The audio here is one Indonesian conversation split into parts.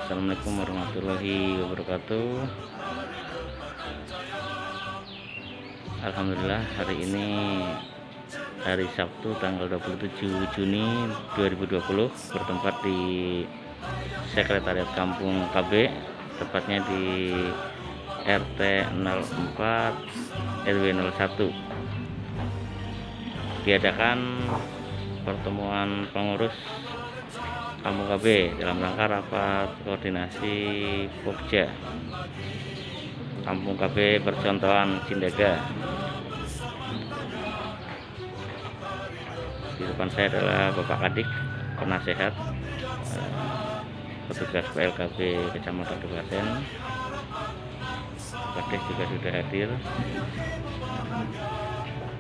Assalamualaikum warahmatullahi wabarakatuh. Alhamdulillah, hari ini hari Sabtu tanggal 27 Juni 2020 bertempat di Sekretariat Kampung KB, tepatnya di RT 04 RW 01. Diadakan pertemuan pengurus Kampung KB dalam rangka rapat koordinasi Pokja Kampung KB Percontohan Cindaga. Di depan saya adalah Bapak Kadik, penasehat petugas PLKB Kecamatan Kabupaten. Kadik juga sudah hadir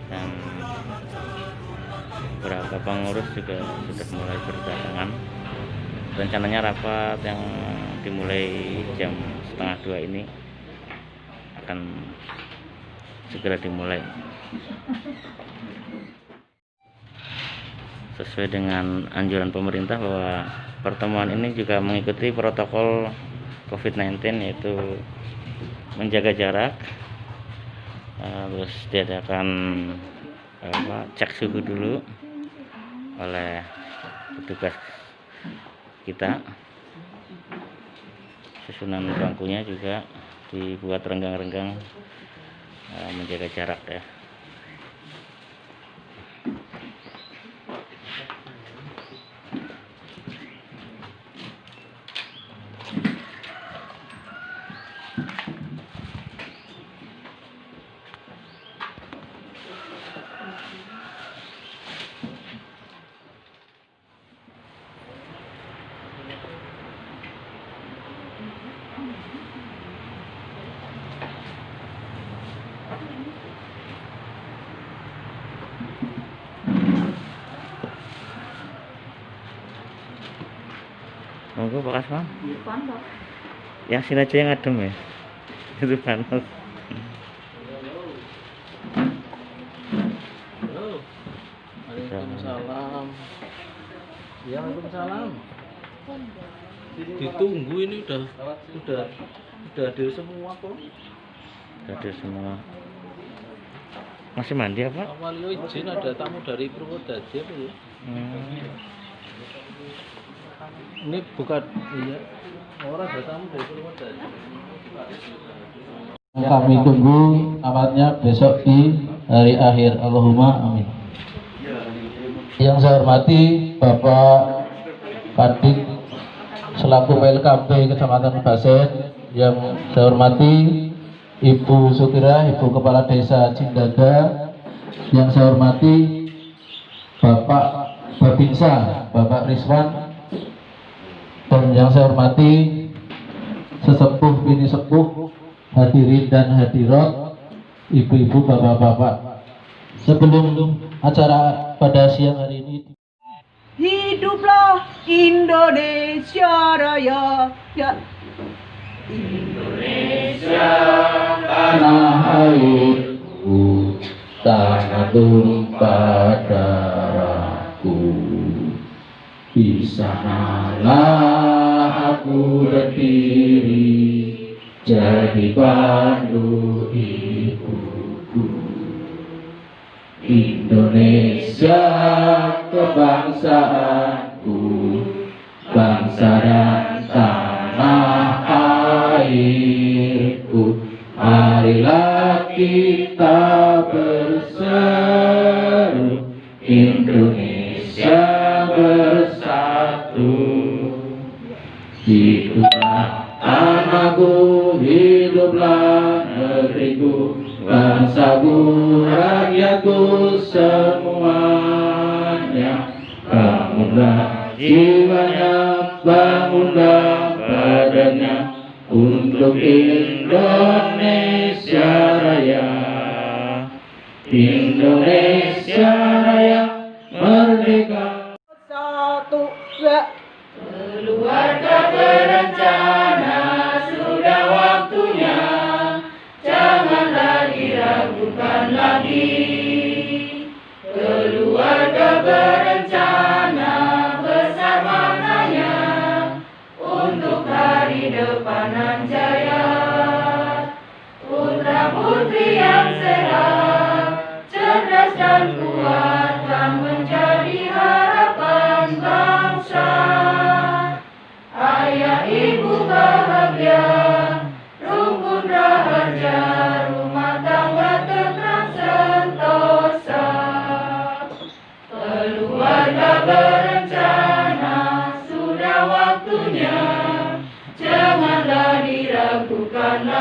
dan beberapa pengurus juga sudah mulai berdatangan. Rencananya rapat yang dimulai jam 1:30 ini akan segera dimulai. Sesuai dengan anjuran pemerintah bahwa pertemuan ini juga mengikuti protokol COVID-19, yaitu menjaga jarak, terus diadakan cek suhu dulu oleh petugas kita. Susunan bangkunya juga dibuat renggang-renggang, menjaga jarak ya. Monggo Pak Kasman. Yang sini aja yang adem ya. Itu panas. Waalaikumsalam. Ya, waalaikumsalam. Ditunggu ini udah hadir semua kok. Hadir semua. Masih mandi apa? Awal izin ada tamu dari Purwodadi apa ya? Ini bukan, iya, orang ada tamu dari Purwodadi. Kami tunggu amatnya besok di hari akhir. Allahumma amin. Yang saya hormati Bapak Kadik selaku PLKB Kecamatan Basen, yang saya hormati Ibu Sutira, Ibu Kepala Desa Cindaga, yang saya hormati Bapak Babinsa, Bapak Rizwan, dan yang saya hormati sesepuh bini sepuh, hadirin dan hadirat, ibu-ibu, bapak-bapak. Sebelum acara pada siang hari ini, hiduplah Indonesia Raya, ya. Indonesia tanah airku, tanah tumpah darahku. Di sanalah aku berdiri, jadi pandu ibuku. Indonesia kebangsaanku, bangsa dan tanah airku. Marilah kita berseru, Indonesia bersatu. Hiduplah tanahku, hiduplah negeriku, bangsaku, rakyatku semuanya. Bangunlah jiwanya, bangunlah badannya, untuk Indonesia Raya. Indonesia Raya merdeka. Satu, dua. Keluarga berencana, sudah waktunya. Janganlah diragukan lagi. Keluarga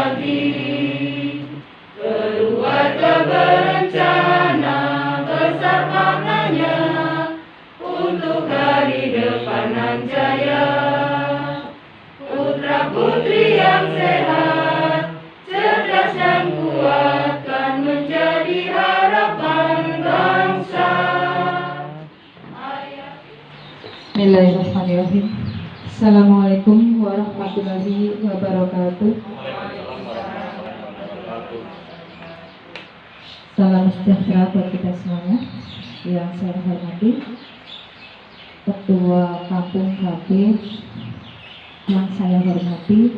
berbagi, keluarga berencana besar maknanya untuk hari depan nan jaya. Putra putri yang sehat, cerdas dan kuat kan menjadi harapan bangsa. Bismillahirrahmanirrahim. Assalamualaikum warahmatullahi wabarakatuh. Salam sejahtera buat kita semuanya. Yang saya hormati Ketua Kampung KB, yang saya hormati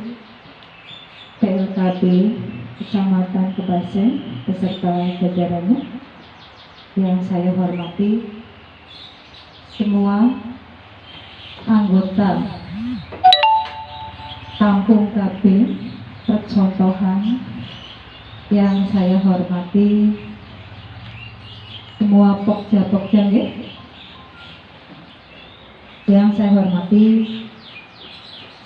PLKB Kecamatan Kebasen beserta jajarannya, yang saya hormati semua anggota Kampung KB Percontohan, yang saya hormati semua pokja-pokja, yang saya hormati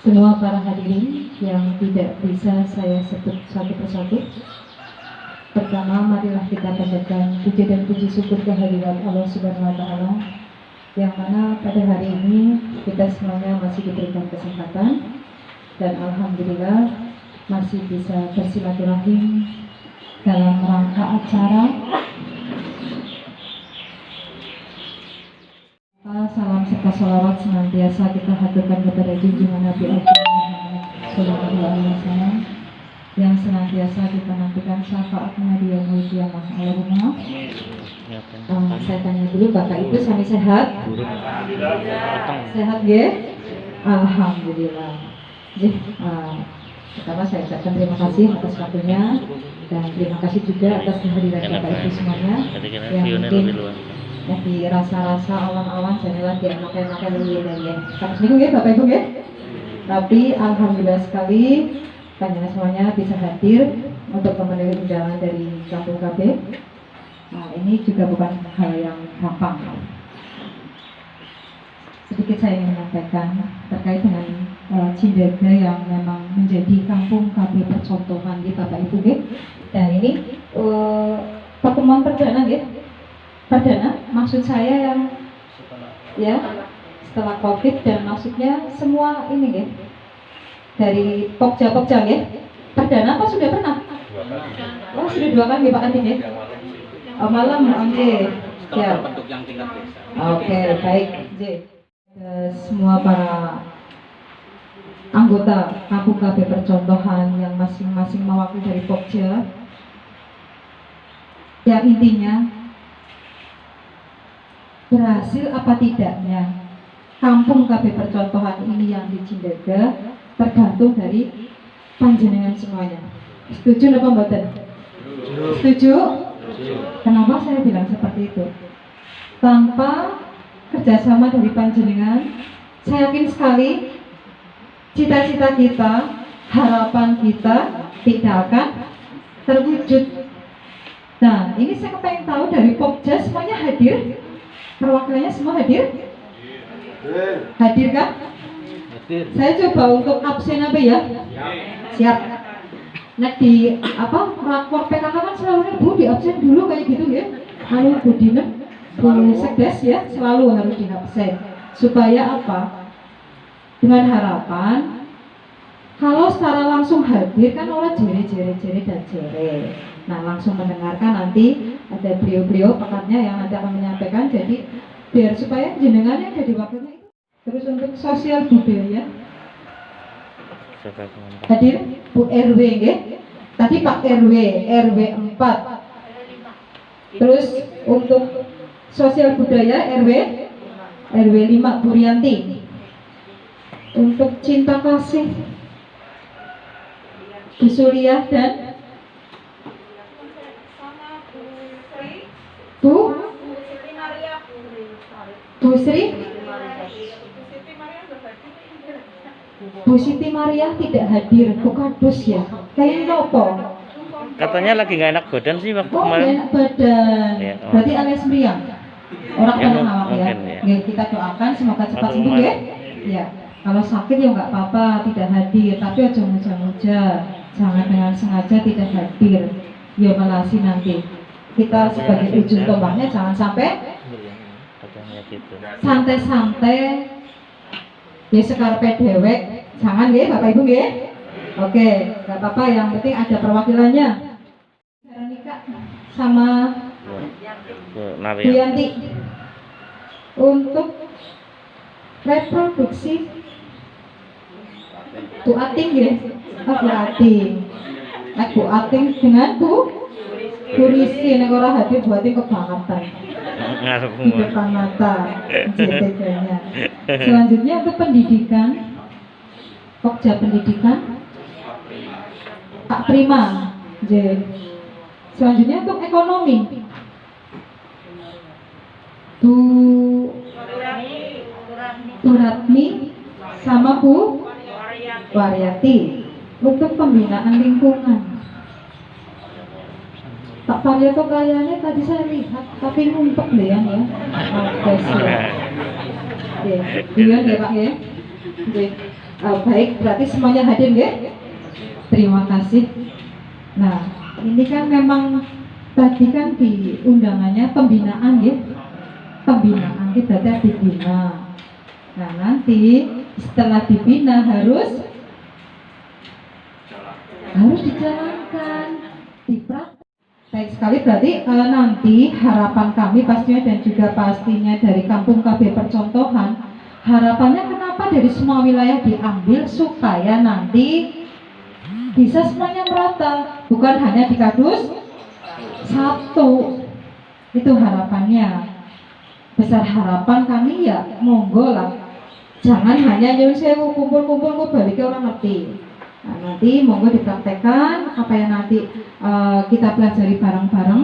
semua para hadirin yang tidak bisa saya sebut satu persatu. Pertama, marilah kita panjatkan puji dan puji syukur kehadirat Allah Subhanahu wa Ta'ala, yang mana pada hari ini kita semuanya masih diberikan kesempatan dan alhamdulillah masih bisa bersilaturahim dalam rangka acara salam serta sholawat senantiasa kita haturkan kepada junjungan Nabi Muhammad Sallallahu Alaihi Wasallam, yang senantiasa kita nantikan syafaatnya di yaumul qiyamah. Allahumma. Saya tanya dulu, Bapak Ibu sami sehat? Sehat ya? Alhamdulillah. Pertama saya ucapkan terima kasih atas waktunya dan terima kasih juga atas kehadiran Bapak Ibu semuanya yang mungkin lagi rasa-rasa awan-awan jadilah dia makan-makan dulu dan ya. Kamu seminggu ya Bapak Ibu ya? Tapi alhamdulillah sekali panjenengan semuanya bisa hadir untuk memenuhi undangan dari Kampung KB. Nah, ini juga bukan hal yang gampang. Sedikit saya ingin menyampaikan terkait dengan Cinderga yang memang menjadi Kampung KB Percontohan di Bapak Ibu. Dan ini pertemuan perdana, perdana maksud saya yang ya setelah COVID, dan maksudnya semua ini dari Pokja-Pokja perdana apa sudah pernah? Oh sudah 2 kali Pak Kadin Oh malam, oke. Ya. Oke, baik. Semua para anggota Kampung KB Percontohan yang masing-masing mewakili dari Pokja, yang intinya berhasil apa tidaknya Kampung KB Percontohan ini yang di Cinderga tergantung dari panjenengan semuanya. Setuju apa mboten? Setuju? Kenapa saya bilang seperti itu? Tanpa kerjasama dari panjenengan, saya yakin sekali cita-cita kita, harapan kita tidak akan terwujud. Nah, ini saya pengen tahu dari Pokja semuanya hadir? Perwakilannya semua hadir? Hadir kan? Hadir. Saya coba untuk absen apa ya? Siap. Nah di rakor PKK kan selalu Bu di absen dulu kayak gitu ya. Lalu Bu Dinem, Bu Sekdes ya selalu harus di absen. Supaya apa? Dengan harapan kalau secara langsung hadir kan orang jere dan jere. Nah langsung mendengarkan, nanti ada beliau-beliau pakatnya yang nanti akan menyampaikan. Jadi biar supaya jenengannya jadi wakilnya itu. Terus untuk sosial budaya hadir Bu RW tadi Pak RW 4. Terus untuk sosial budaya RW 5 Bu Rianti. Untuk cinta kasih Bu Suliah dan Bu Sri. Bu Siti Maria tidak hadir, bukan dus ya? Kayaknya nopo? Katanya lagi nggak enak badan sih waktu Oh, kemarin. enak badan. Ya, Berarti alias meriang. Orang ya, orang awam ya. ya. Kita doakan semoga cepat Waktu sembuh ya. kemarin. Ya. Kalau sakit ya nggak apa-apa, tidak hadir, tapi aja muja-muja. jangan dengan sengaja tidak hadir, ya melasi nanti. Kita sebagai ujung tombaknya jangan sampai Katanya gitu. santai-santai, ya sekarepe dewek, jangan ya Bapak Ibu ya. Oke, nggak apa-apa, yang penting ada perwakilannya. Veronica sama Bu Bu Maria. Yanti untuk reproduksi Bu Ating ya, Bu Ating, Bu Ating dengan Bu Rizky, nek ora hadir Bu Ating kebangetan Ngarep di depan mata JPK-nya. Selanjutnya untuk pendidikan, Pokja Pendidikan Pak Prima. Selanjutnya untuk ekonomi, Bu Ratmi sama Bu Waryati. Untuk pembinaan lingkungan, Pak Paryoto kayaknya tadi saya lihat, tapi ngumpet deh ya. Oke, siap. Oke, duluan ya Pak ya. Oke. Baik, berarti semuanya hadir ya. Terima kasih. Nah, ini kan memang tadi kan di undangannya pembinaan ya. Pembinaan itu berarti dibina. Nah, nanti setelah dibina harus dijalankan, dipraktek. Baik sekali, berarti nanti harapan kami pastinya dan juga pastinya dari Kampung KB Percontohan, harapannya kenapa dari semua wilayah diambil supaya nanti bisa semuanya merata, bukan hanya di Kadus satu. Itu harapannya. Besar harapan kami ya monggo lah, jangan hanya nyuruh sewu kumpul-kumpul kok balik orang ngerti. Nah, nanti monggo dipraktekkan apa yang nanti kita pelajari bareng-bareng,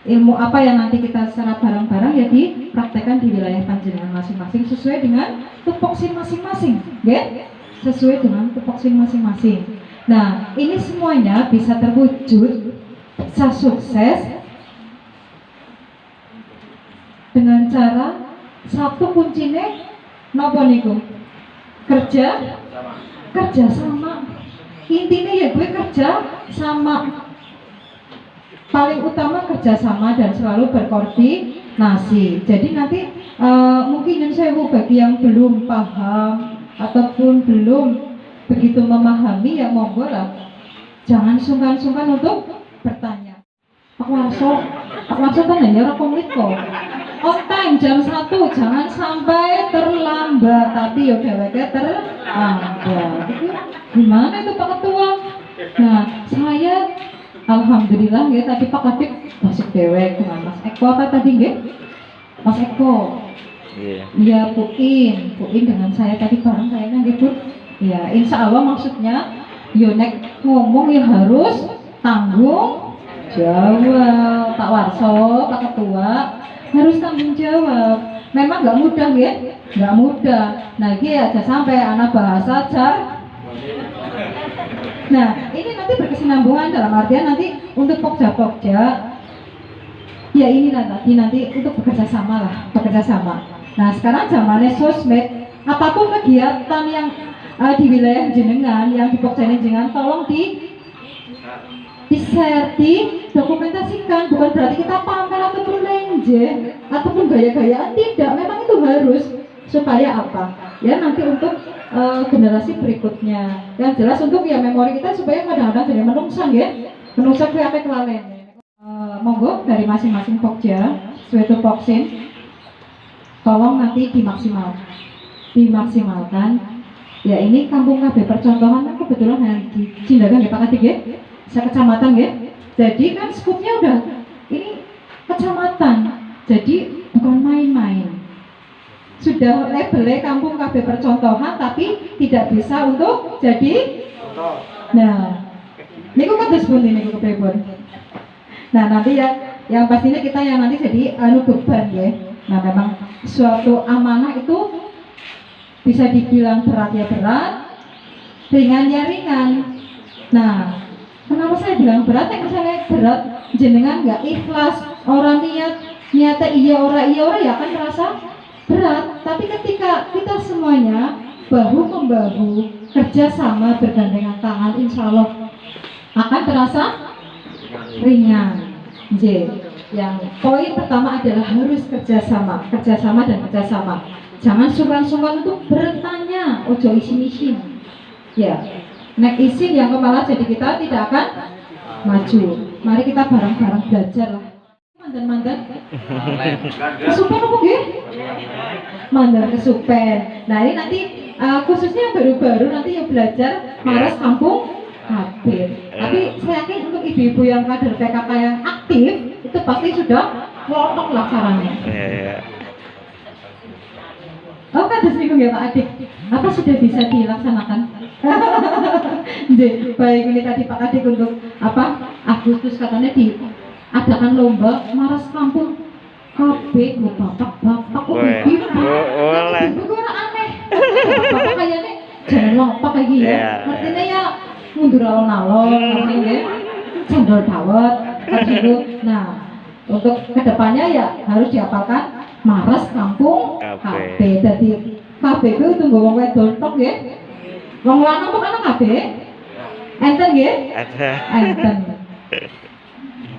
ilmu apa yang nanti kita serap bareng-bareng ya dipraktekkan di wilayah panjenengan masing-masing sesuai dengan tupoksi masing-masing, ya? Sesuai dengan tupoksi masing-masing. Nah, ini semuanya bisa terwujud, bisa sukses dengan cara satu kuncinya nopo niku? Kerja sama. Intinya ya gue kerja sama. Paling utama kerja sama dan selalu berkoordinasi. Jadi nanti mungkin yang saya bagi yang belum paham ataupun belum begitu memahami ya monggo lah. Jangan sungkan-sungkan untuk bertanya. Pak Warso kan ya orang komit kok. On time jam 1, jangan sampai terlambat, tapi ya dheweke terlambat. Itu gimana itu Pak Ketua? Nah, saya alhamdulillah ya tadi Pak Kadip masuk dewek dengan Mas Eko apa tadi nggih? Mas Eko. Iya. Iya, Puin dengan saya tadi bareng kayaknya gitu. Ya, insya Allah maksudnya Yonek ngomong ya harus tanggung jawab. Pak Warso, Pak Ketua harus tanggung jawab. Memang nggak mudah ya, nggak mudah. Nah, ini aja sampai anak bahasa jar. Nah, ini nanti berkesinambungan dalam artian nanti untuk pokja-pokja. Ya inilah nanti untuk bekerja sama lah, bekerja sama. Nah, sekarang zamannya sosmed, apapun kegiatan yang di wilayah jenengan, yang di pokja jenengan, tolong di-share, dokumentasikan. Bukan berarti kita pamer ataupun lenje ataupun gaya-gayaan, tidak. Memang itu harus supaya apa? Ya nanti untuk generasi berikutnya. Yang jelas untuk ya memori kita supaya kadang-kadang jadi menungsang ya. Menungsang ke apa kelalen. Monggo dari masing-masing pokja, suatu poksin, tolong nanti dimaksimalkan. Ya ini Kampung KB Percontohan kan kebetulan yang di Cindagan ya Pak Kadik ya. Sekecamatan ya, jadi kan skupnya udah ini kecamatan, jadi bukan main-main. Sudah labelnya Kampung KB Percontohan, tapi tidak bisa untuk jadi. Nah, niku kados pundi niku kepripun. Nah nanti ya, yang pastinya kita yang nanti jadi beban ya. Nah memang suatu amanah itu bisa dibilang berat ya berat, ringan ya ringan. Nah, kenapa saya bilang berat? Misalnya berat, jenengan nggak ikhlas, orang niatnya iya orang ya akan merasa berat. Tapi ketika kita semuanya bahu membahu kerja sama bergandengan tangan, insya Allah akan terasa ringan. J. Yang poin pertama adalah harus kerjasama dan kerjasama. Jangan sungkan-sungkan untuk bertanya, ojo isin-isin. Ya, nek isin yang kepala jadi kita tidak akan maju. Mari kita bareng-bareng belajar lah. Mandan kesupen apa nggih? Mandan kesupen. Nah ini nanti khususnya baru-baru nanti yang belajar Maras Kampung Habib. Tapi saya yakin untuk ibu-ibu yang kader PKK yang aktif itu pasti sudah ngotok lah caranya. Oh kan tersinggung ya Pak Adik. Apa sudah bisa dilaksanakan? Baik, ini tadi Pak Adik untuk apa? Agustus katanya diadakan lomba Maras Kampung Habib. Bapak ibu. Boleh. Ibu kok aneh. Bapak kayaknya jangan lompat kayak gini ya. Artinya ya mundur alon-alon, artinya cendol dawet, gitu. Nah, untuk kedepannya ya harus dihafalkan Maras Kampung KB. Jadi KBB itu nggak wong wedok tok nggih. Wong lanang kok ana KB? Enten nggih? Ada. Enten.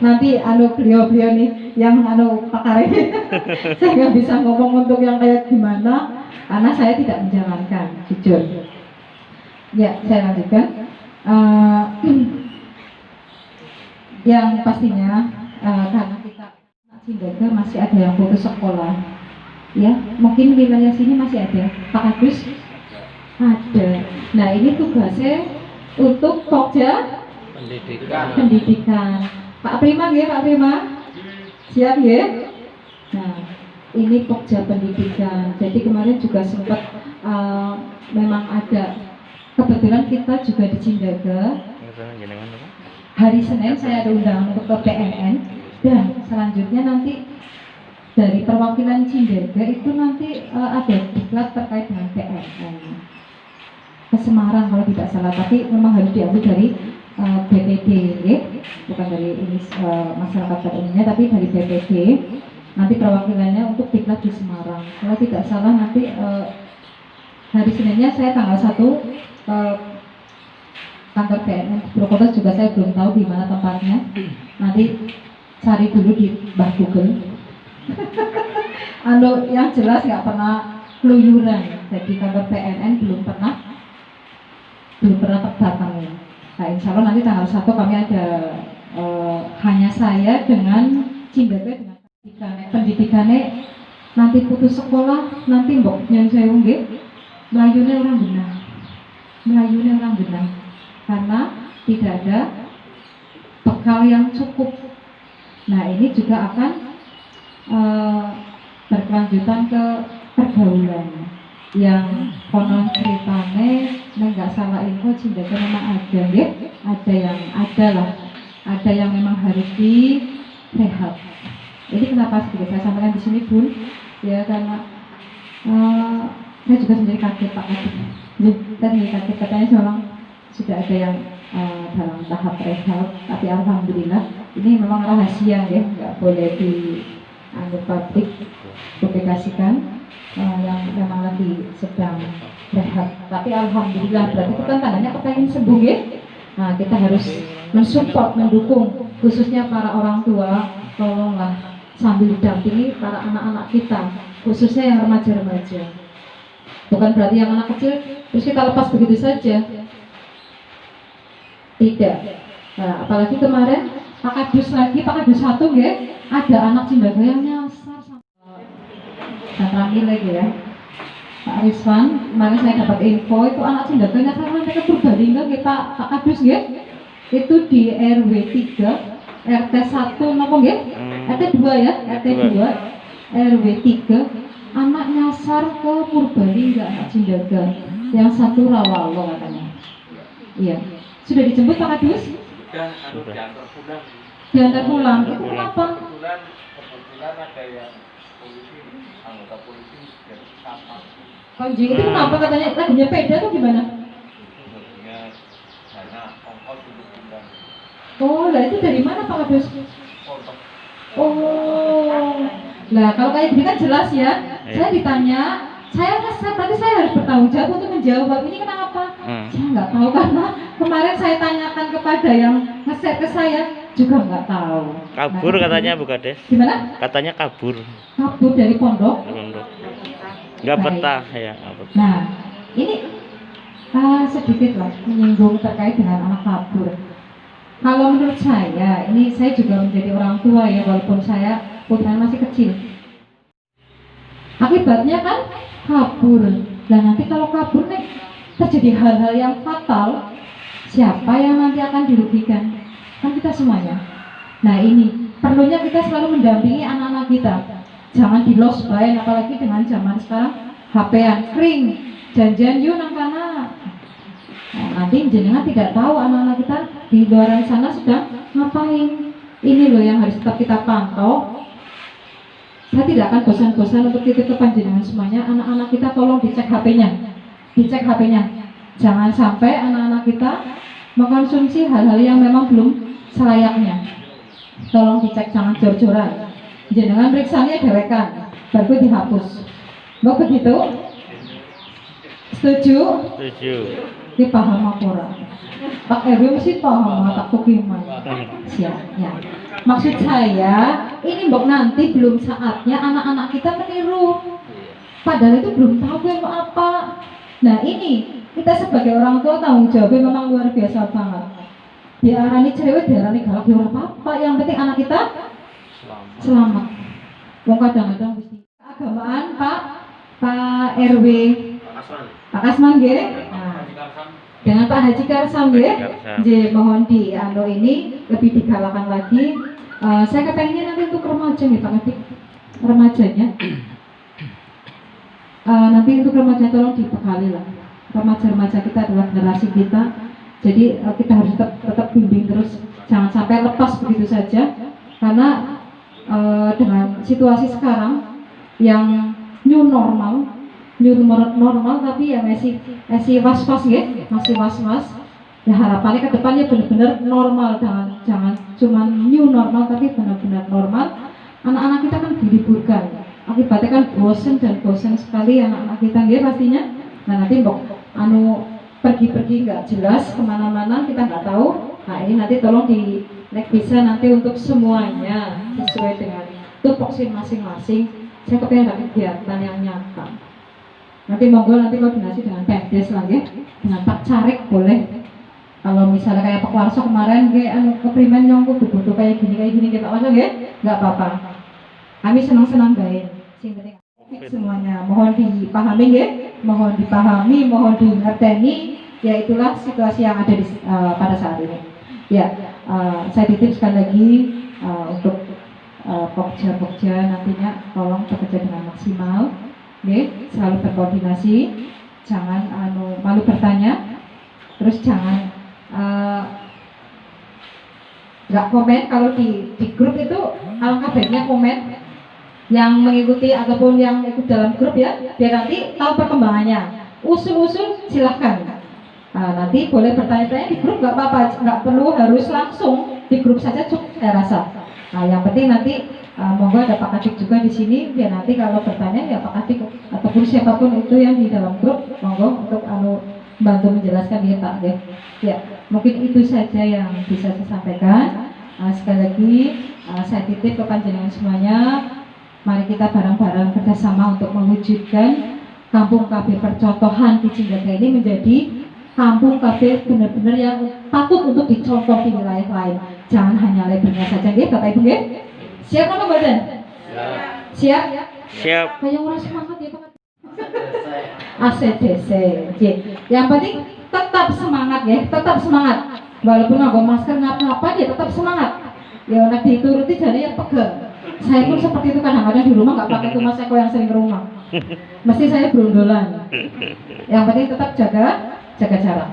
Nanti beliau-beliau nih yang pakar ini saya nggak bisa ngomong untuk yang kayak gimana karena saya tidak menjalankan, jujur. Ya, saya lanjutkan. Yang pastinya karena kita Cindaga masih ada yang putus sekolah, ya mungkin wilayah sini masih ada Pak Agus ada. Nah ini tugasnya untuk Pokja pendidikan. Pak Prima ya, Pak Prima siap ya. Nah ini Pokja pendidikan. Jadi kemarin juga sempat memang ada kebetulan kita juga di Cindaga. Hari Senin saya ada undangan untuk ke PNN. Dan selanjutnya nanti dari perwakilan Cindaga itu nanti ada diklat terkait dengan PNN ke Semarang kalau tidak salah, tapi memang harus diambil dari BPD, bukan dari ini masyarakat pada umumnya, tapi dari BPD. Nanti perwakilannya untuk diklat di Semarang. Kalau tidak salah nanti hari Seninnya saya tanggal 1 kantor PNN Purwokerto juga saya belum tahu di mana tempatnya. Nanti cari dulu di Mbah Google. Yang jelas nggak pernah keluyuran. Jadi kantor PNN belum pernah terdatang ya. Nah, insya Allah nanti tanggal 1 kami ada hanya saya dengan Cindaga dengan pendidikannya nanti putus sekolah nanti mbok nyen sewu nggih melayune orang benar karena tidak ada bekal yang cukup. Nah ini juga akan berkelanjutan ke pergaulan yang konon ceritane nggak salah info Cindaga memang ada ya, ada yang memang harus direhab. Jadi kenapa sedikit saya sampaikan di sini Bun ya karena saya juga sendiri kaget Pak Kaget. Saya sendiri kaget katanya seorang sudah ada yang dalam tahap rehab, tapi alhamdulillah ini memang rahasia ya, nggak boleh dianggap publik, publikasikan yang memang lagi sedang rehab. Tapi alhamdulillah berarti itu kan tandanya kepengen sembuh ya. Nah kita harus mensupport, mendukung khususnya para orang tua, tolonglah sambil didampingi para anak-anak kita, khususnya yang remaja-remaja. Bukan berarti yang anak kecil terus kita lepas begitu saja. Tidak. Nah, apalagi kemarin Pak Kadus 1 ya, ada anak Cindaga yang nyasar terakhir lagi ya Pak Rizwan, kemarin saya dapat info itu anak Cindaga nyasar sampai ke Purbalingga Pak Kadus ya, itu di RW 3 RT 1 napa nggih? RT 2 ya, RT 2 RW 3 anak nyasar ke Purbalingga anak Cindaga, yang satu Rawalo katanya. Iya. Sudah dijemput Pak Kadus? Sudah, diantar pulang. Diantar pulang. Itu kenapa? Kebetulan ada yang polisi, anggota polisi dari kapal. Konji itu kenapa katanya lagunya peda tuh gimana? Sebenarnya hanya ongkos untuk pulang. Oh, lah itu dari mana Pak Kadus? Oh, nah kalau kayak gini kan jelas ya. Saya ditanya, berarti saya harus bertanggung jawab untuk menjawab ini kenapa? Saya nggak tahu karena Kemarin saya tanyakan kepada yang nge-share ke saya juga nggak tahu. Kabur Nah, katanya Bu Kades. Gimana? Katanya kabur. Kabur dari pondok. Nggak Baik. betah ya. Nggak betah. Nah, ini sedikit lah menyinggung terkait dengan anak kabur. Kalau menurut saya, ini saya juga menjadi orang tua ya, walaupun saya putranya masih kecil. Akibatnya kan kabur. Nah nanti kalau kabur nih terjadi hal-hal yang fatal, siapa yang nanti akan dirugikan? Kan kita semuanya. Nah ini perlunya kita selalu mendampingi anak-anak kita. Jangan di lost by, apalagi dengan zaman sekarang HP-an kering, janjian yuk nang kana. Nah, nanti jenengan tidak tahu anak-anak kita di luar sana sedang ngapain. Ini loh yang harus tetap kita pantau. Saya tidak akan bosan-bosan untuk titip ke panjenengan semuanya. Anak-anak kita tolong dicek HP-nya, dicek HP-nya. Jangan sampai anak-anak kita mengkonsumsi hal-hal yang memang belum selayaknya. Tolong dicek, jangan jor-joran. Jenengan periksanya dewekan, baru dihapus. Mbak begitu? Setuju? Setuju. Ini paham apa orang? Pak RW mesti paham tak tukiman. Siap ya. Maksud saya, ini mbok nanti belum saatnya anak-anak kita meniru. Padahal itu belum tahu yang mau apa. Nah ini kita sebagai orang tua tanggung jawabnya memang luar biasa banget. Diarani cerewet, diarani galak, ya ora apa-apa. Yang penting anak kita selamat. Wong kadang-kadang mesti keagamaan Pak RW. Pak Kasman nggih. Nah, dengan Pak Haji Karsam nggih. Nggih, mohon di ini lebih digalakan lagi. Saya kepengennya nanti untuk remaja nih Pak Adik. Remajanya. Nanti untuk remaja tolong dibekali lah. Remaja-remaja kita adalah generasi kita. Jadi kita harus tetap bimbing terus. Jangan sampai lepas begitu saja. Karena dengan situasi sekarang yang new normal tapi ya masih was-was ya, masih was-was. Ya harapannya ke depannya benar-benar normal, jangan cuma new normal tapi benar-benar normal. Anak-anak kita kan diliburkan, akibatnya kan bosen sekali anak-anak kita ya pastinya. Nah nanti pergi-pergi nggak jelas kemana-mana, kita nggak tahu. Nah ini nanti tolong bisa nanti untuk semuanya sesuai dengan tupoksi masing-masing. Saya kepengen ada kegiatan yang nyata. Nanti monggo nanti koordinasi dengan Pemdes lah ya, dengan Pak Carik boleh. Kalau misalnya kayak Pak Warso kemarin kayak keprimen yang butuh kayak gini Pak Warso ya, nggak apa-apa. Kami senang-senang baik. Sing penting semuanya mohon dipahami ya, mohon dipahami, mohon dingerteni. Ya itulah situasi yang ada pada saat ini. Ya, saya titip sekali lagi untuk pokja nantinya tolong bekerja dengan maksimal. Selalu berkoordinasi, jangan malu bertanya, terus jangan nggak komen. Kalau di grup itu alangkah baiknya komen yang mengikuti ataupun yang ikut dalam grup ya, biar nanti tahu perkembangannya. Usul-usul silahkan. Nanti boleh bertanya-tanya di grup, nggak apa-apa, nggak perlu harus langsung di grup saja cukup saya rasa. Yang penting nanti monggo ada Pak Kadik juga di sini, biar nanti kalau bertanya ya Pak Kadik ataupun siapapun itu yang di dalam grup monggo untuk bantu menjelaskan ya Pak ya. Ya mungkin itu saja yang bisa saya sampaikan. Sekali lagi saya titip ke panjenengan semuanya, mari kita bareng-bareng kerjasama untuk mewujudkan Kampung KB Percontohan di Cindaga ini menjadi Kampung KB benar-benar yang patut untuk dicontoh di wilayah lain. Jangan hanya labelnya saja, ya Bapak Ibu ya. Siap apa badan? Siap? Siap. Kayak orang semangat ya Pak. ACDC. Yang penting tetap semangat ya, tetap semangat. Walaupun nggak masker ngapa-ngapa ya tetap semangat. Ya nak dituruti jadi yang pegang. Saya pun seperti itu kadang-kadang di rumah nggak pakai tumas eko yang sering ke rumah. Mesti saya berundulan. Yang penting tetap jaga jarak.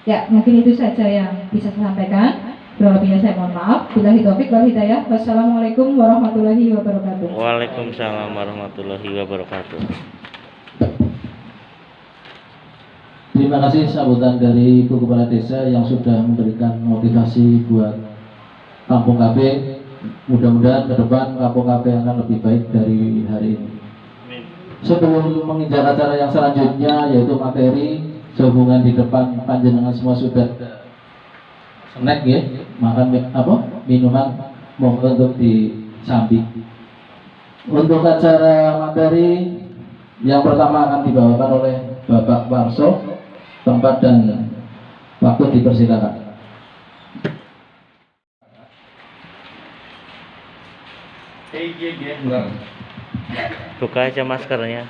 Ya mungkin itu saja yang bisa saya sampaikan. Berlebihnya saya mohon maaf. Billahi taufik wal hidayah. Wassalamualaikum warahmatullahi wabarakatuh. Waalaikumsalam warahmatullahi wabarakatuh. Terima kasih sambutan dari Ibu Kepala Desa yang sudah memberikan motivasi buat Kampung KB. Mudah-mudahan ke depan Kampung KB akan lebih baik dari hari ini. Sebelum menginjak acara yang selanjutnya yaitu materi, sehubungan di depan panjenengan semua sudah snack ya, makan minuman monggo untuk disambi. Untuk acara materi yang pertama akan dibawakan oleh Bapak Warso. Tempat dan waktu dipersilakan. Buka aja maskernya.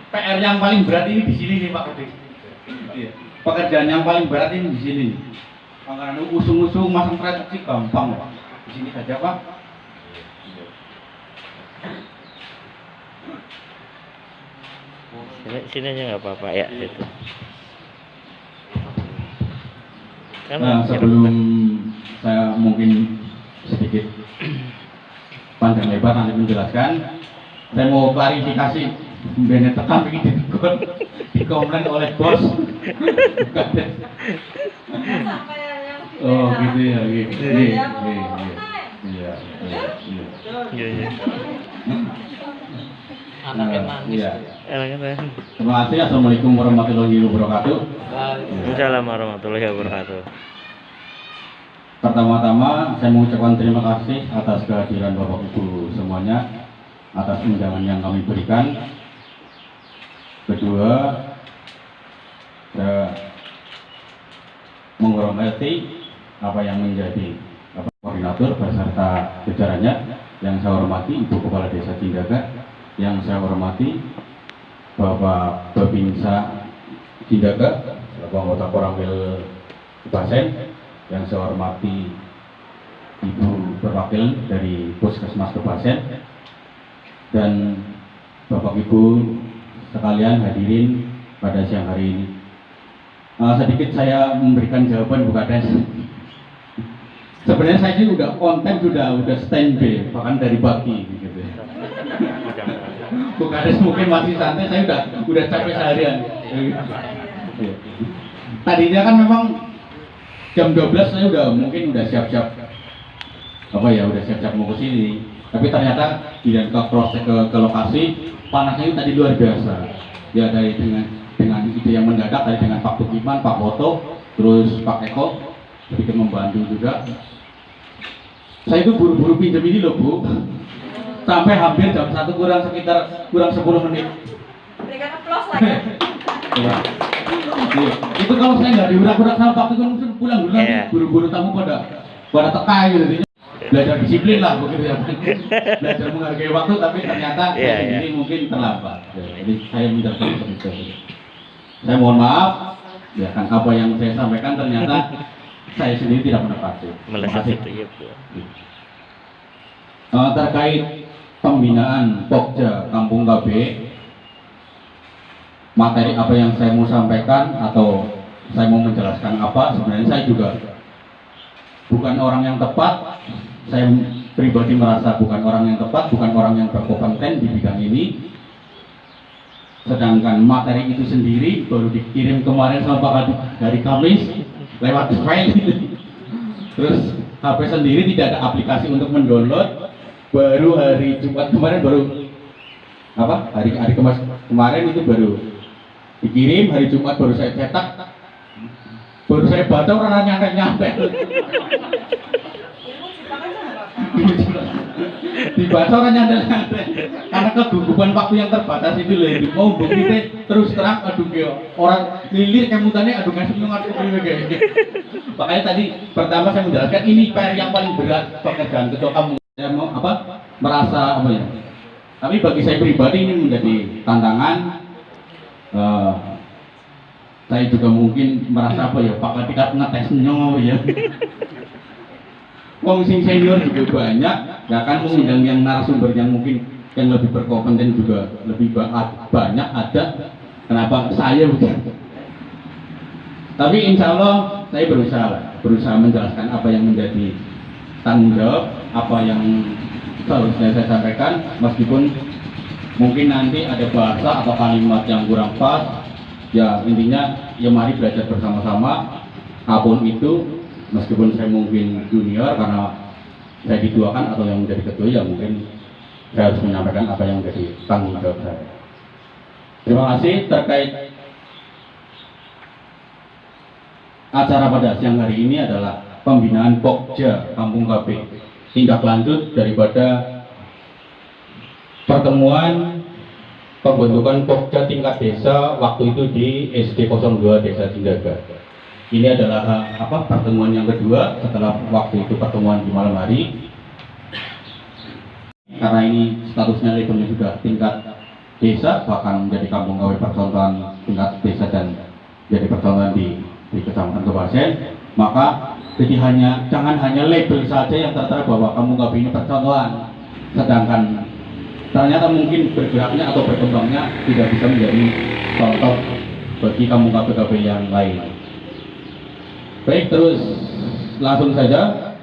PR yang paling berat ini di sini nih Pak Kudi. Pekerjaan yang paling berat ini di sini. Makanya usung-usung masang traduksi gampang Pak. Di sini saja Pak. Sini aja nggak apa-apa ya itu. Nah, sebelum saya mungkin sedikit panjang lebar nanti menjelaskan, saya mau klarifikasi. Bener tekan begini di komplain oleh bos. Oh gitu ya, gitu. Iya. Anaknya nangis. Terima kasih. Assalamualaikum warahmatullahi wabarakatuh. Waalaikumsalam warahmatullahi wabarakatuh. Pertama-tama saya mengucapkan terima kasih atas kehadiran Bapak Ibu semuanya, atas undangan yang kami berikan. Kedua, saya menghormati apa yang menjadi koordinator beserta jajarannya, yang saya hormati Ibu Kepala Desa Cindaga, yang saya hormati Bapak Babinsa Cindaga, Bapak anggota Koramil Kebasen, yang saya hormati Ibu Perwakil dari Puskesmas Kebasen, dan Bapak Ibu sekalian hadirin pada siang hari ini. Sedikit saya memberikan jawaban Bu Kades. Sebenarnya saya juga konten sudah standby bahkan dari pagi gitu. Bu Kades mungkin masih santai, saya udah capek seharian. Tadinya kan memang jam 12 saya udah siap-siap udah siap-siap mau ke sini. Tapi ternyata tidak ke lokasi, panasnya itu tadi luar biasa. Ya dari dengan ide yang mendadak tadi dengan Pak Bukiman, Pak Woto, terus Pak Eko sedikit membantu juga. Saya itu buru-buru pinjam ini loh Bu, sampai hampir jam 1 kurang 10 menit. Berikan aplaus lagi. Ya. Itu kalau saya nggak diurak-urak sama Pak Tukun pulang dulu nanti buru-buru tamu pada tekai gitu. Belajar disiplin lah begitu ya. Belajar menghargai waktu, tapi ternyata saya sendiri mungkin terlambat. Jadi saya minta seperti itu. Saya mohon maaf, ya kan apa yang saya sampaikan ternyata saya sendiri tidak menepati. Terkait pembinaan Pokja Kampung KB, materi apa yang saya mau sampaikan atau saya mau menjelaskan apa, sebenarnya saya juga bukan orang yang tepat. Saya pribadi merasa bukan orang yang tepat, bukan orang yang berkompeten di bidang ini. Sedangkan materi itu sendiri baru dikirim kemarin sama Pak Kadip dari Kamis lewat file. Terus HP sendiri tidak ada aplikasi untuk mendownload. Baru hari Jumat kemarin hari kemarin itu baru dikirim, hari Jumat baru saya cetak, baru saya baca orang nyantai. Dibaca orang nyantai karena kegugupan waktu yang terbatas itu loh. Mau begitu terus terang, orang lilir kemutannya ngasih ngarep kayak. Makanya tadi pertama saya menjelaskan ini PR yang paling berat pekerjaan ketua kamu. Saya mau merasa tapi bagi saya pribadi ini menjadi tantangan. Saya juga mungkin merasa Pak Ketika ngetesnya ya. Wong sing senior juga banyak, ya kan mengundang yang narasumber yang mungkin yang lebih berkompeten juga lebih banyak ada. Kenapa saya bukan? Tapi insya Allah saya berusaha menjelaskan apa yang menjadi tanggung jawab, apa yang seharusnya saya sampaikan, meskipun mungkin nanti ada bahasa atau kalimat yang kurang pas. Ya intinya ya mari belajar bersama-sama apapun itu. Meskipun saya mungkin junior karena saya dituakan atau yang menjadi ketua, ya mungkin saya harus menyampaikan apa yang menjadi tanggung jawab saya. Terima kasih. Terkait acara pada siang hari ini adalah pembinaan Pokja Kampung KB, tindak lanjut daripada pertemuan pembentukan Pokja tingkat desa waktu itu di SD 02 Desa Cindaga. Ini adalah pertemuan yang kedua setelah waktu itu pertemuan di malam hari. Karena ini statusnya levelnya sudah tingkat desa, bahkan menjadi kampung gawe percontohan tingkat desa dan jadi percontohan di Kecamatan Kebasen, maka jadi jangan hanya label saja yang tertera bahwa kampung gawe ini percontohan, sedangkan ternyata mungkin bergeraknya atau berkembangnya tidak bisa menjadi contoh bagi kampung gawe yang lain. Baik, terus langsung saja.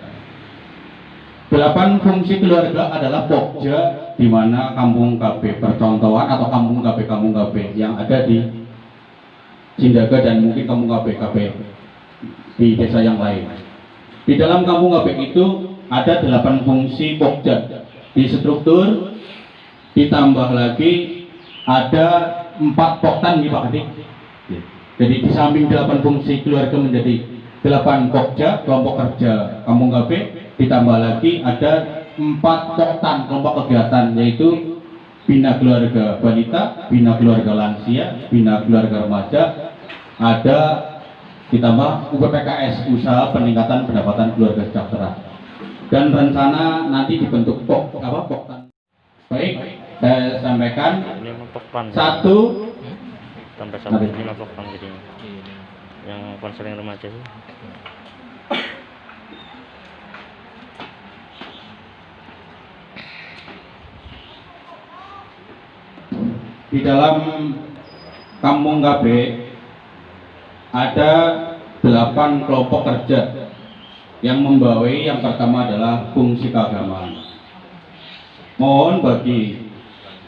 8 fungsi keluarga adalah Pokja, di mana kampung KB percontohan atau kampung KB yang ada di Cindaga dan mungkin kampung KB di desa yang lain. Di dalam kampung KB itu ada 8 fungsi Pokja. Di struktur ditambah lagi ada 4 poktan nih Pak Adik. Jadi di samping 8 fungsi keluarga menjadi 8 Pokja, kelompok kerja kampung KB, ditambah lagi ada 4 poktan kelompok kegiatan, yaitu bina keluarga balita, bina keluarga lansia, bina keluarga remaja, ada ditambah UPPKS, usaha peningkatan pendapatan keluarga sejahtera, dan rencana nanti dibentuk poktan. Baik, saya sampaikan 1 tambah 5 poktan jadinya yang konseling remaja sih. Di dalam kampung KB ada 8 kelompok kerja yang membawahi, yang pertama adalah fungsi keagamaan. Mohon bagi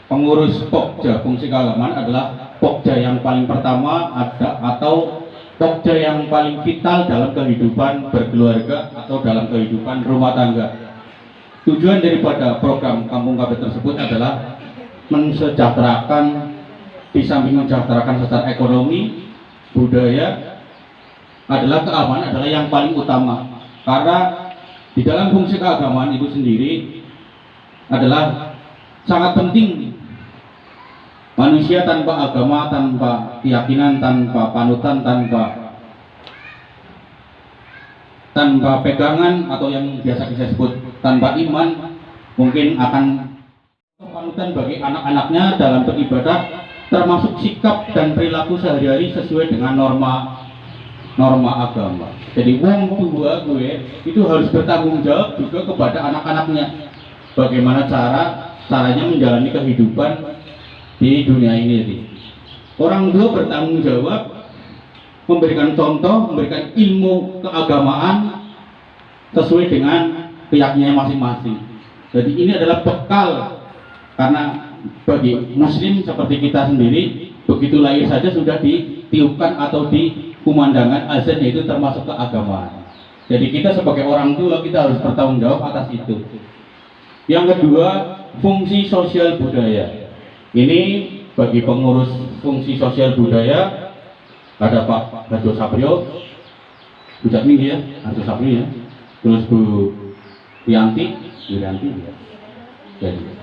pengurus Pokja fungsi keagamaan adalah Pokja yang paling pertama atau Pokja yang paling vital dalam kehidupan berkeluarga atau dalam kehidupan rumah tangga. Tujuan daripada program kampung KB tersebut adalah mensejahterakan, di samping mensejahterakan secara ekonomi, budaya, adalah keamanan adalah yang paling utama. Karena di dalam fungsi keagamaan itu sendiri adalah sangat penting. Manusia tanpa agama, tanpa keyakinan, tanpa panutan, tanpa pegangan, atau yang biasa kita sebut tanpa iman, mungkin akan panutan bagi anak-anaknya dalam beribadah, termasuk sikap dan perilaku sehari-hari sesuai dengan norma agama. Jadi wong tua gue itu harus bertanggung jawab juga kepada anak-anaknya, bagaimana caranya menjalani kehidupan di dunia ini. Orang tua bertanggung jawab memberikan contoh, memberikan ilmu keagamaan sesuai dengan keyakinannya masing-masing. Jadi ini adalah bekal. Karena bagi muslim seperti kita sendiri, begitu lahir saja sudah ditiupkan atau dikumandangkan azan, yaitu termasuk keagamaan. Jadi kita sebagai orang tua kita harus bertanggung jawab atas itu. Yang kedua, fungsi sosial budaya. Ini bagi pengurus fungsi sosial budaya ada Pak Hajo Sabrio, Bu Jatming ya, Hajo Sabrio ya, terus Bu Wianti ya. Jadi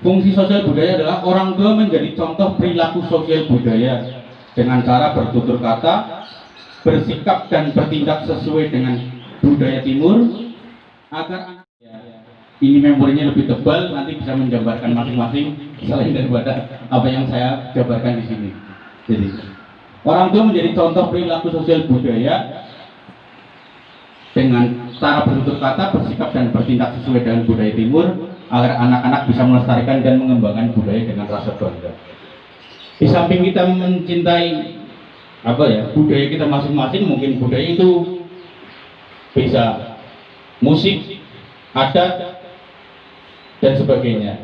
fungsi sosial budaya adalah orang tua menjadi contoh perilaku sosial budaya dengan cara bertutur kata, bersikap dan bertindak sesuai dengan budaya timur, agar anak ini memorinya lebih tebal, nanti bisa menjabarkan masing-masing selain daripada apa yang saya jabarkan di sini. Jadi orang tua menjadi contoh perilaku sosial budaya dengan cara bertutur kata, bersikap dan bertindak sesuai dengan budaya timur, agar anak-anak bisa melestarikan dan mengembangkan budaya dengan rasa bangga. Di samping kita mencintai budaya kita masing-masing, mungkin budaya itu bisa musik, adat, dan sebagainya.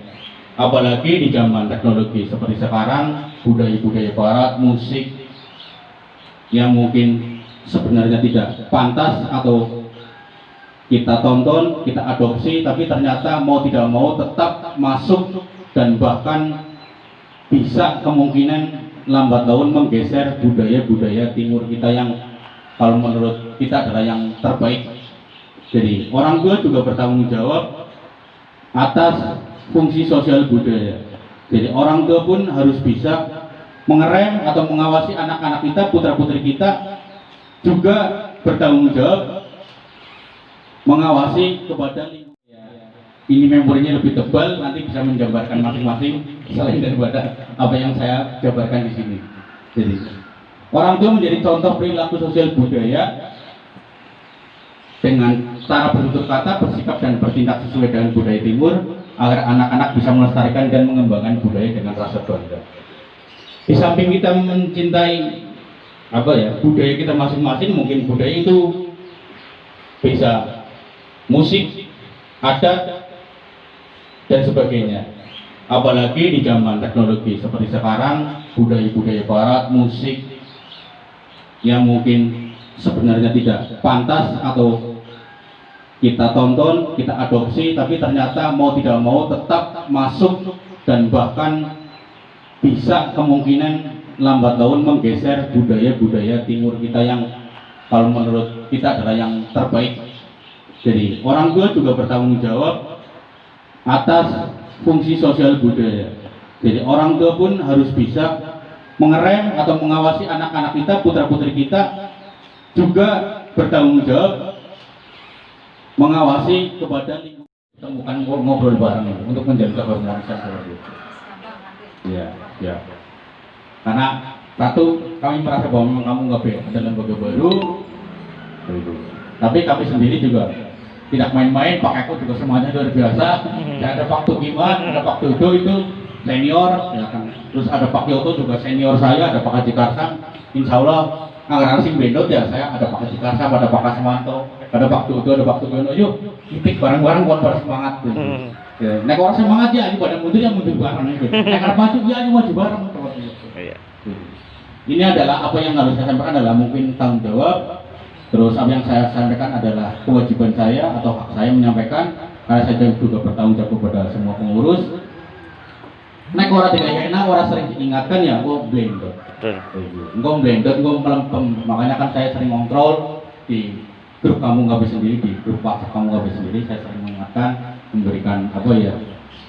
Apalagi di zaman teknologi seperti sekarang, budaya-budaya barat, musik yang mungkin sebenarnya tidak pantas atau kita tonton, kita adopsi, tapi ternyata mau tidak mau tetap masuk dan bahkan bisa kemungkinan lambat laun menggeser budaya-budaya timur kita yang kalau menurut kita adalah yang terbaik. Jadi orang tua juga bertanggung jawab atas fungsi sosial budaya. Jadi orang tua pun harus bisa mengerem atau mengawasi anak-anak kita, putra-putri kita, juga bertanggung jawab mengawasi kepada lingkungan. Ini memorinya lebih tebal, nanti bisa menjabarkan masing-masing selain daripada apa yang saya jabarkan di sini. Jadi orang tua menjadi contoh perilaku sosial budaya dengan cara bertutur kata, bersikap dan bertindak sesuai dengan budaya timur agar anak-anak bisa melestarikan dan mengembangkan budaya dengan rasa bangga. Di samping kita mencintai budaya kita masing-masing, mungkin budaya itu bisa musik, adat, dan sebagainya. Apalagi di zaman teknologi seperti sekarang, budaya-budaya barat, musik yang mungkin sebenarnya tidak pantas atau kita tonton, kita adopsi, tapi ternyata mau tidak mau tetap masuk dan bahkan bisa kemungkinan lambat laun menggeser budaya-budaya timur kita yang kalau menurut kita adalah yang terbaik. Jadi orang tua juga bertanggung jawab atas fungsi sosial budaya. Jadi orang tua pun harus bisa mengerem atau mengawasi anak-anak kita, putra-putri kita, juga bertanggung jawab mengawasi kepada lingkungan. Temukan ngobrol bareng untuk menjaga keharmonisan seperti itu. Ya. Karena satu, kami merasa bahwa memang kamu nggak ada lembaga baru, tapi kami sendiri juga tidak main-main, Pak Eko juga semuanya luar biasa. Ya, ada Pak Tugiman, ada Pak Dodo itu senior, ya kan. Terus ada Pak Yoto juga senior saya, ada Pak Haji Karsam. Insya Allah anggaran sing bendot ya, saya ada Pak Haji Karsam, ada Pak Kasmanto, ada Pak Dodo, ada Pak Tugiono. Yuk, itik bareng-bareng buat bersemangat. Ya, nek orang semangat ya, ini pada mundur ya mundur bareng itu. Nek arep maju ya, maju bareng. Ini adalah apa yang harus saya sampaikan adalah mungkin tanggung jawab. Terus apa yang saya sampaikan adalah kewajiban saya atau hak saya menyampaikan, karena saya juga bertanggung jawab kepada semua pengurus. Nek orang tidak enak, orang sering diingatkan ya, kok blendot. Engkau blendot, engkau melempem. Makanya kan saya sering kontrol di grup kamu nggak bisa sendiri, di grup WhatsApp kamu nggak bisa sendiri. Saya sering mengingatkan, memberikan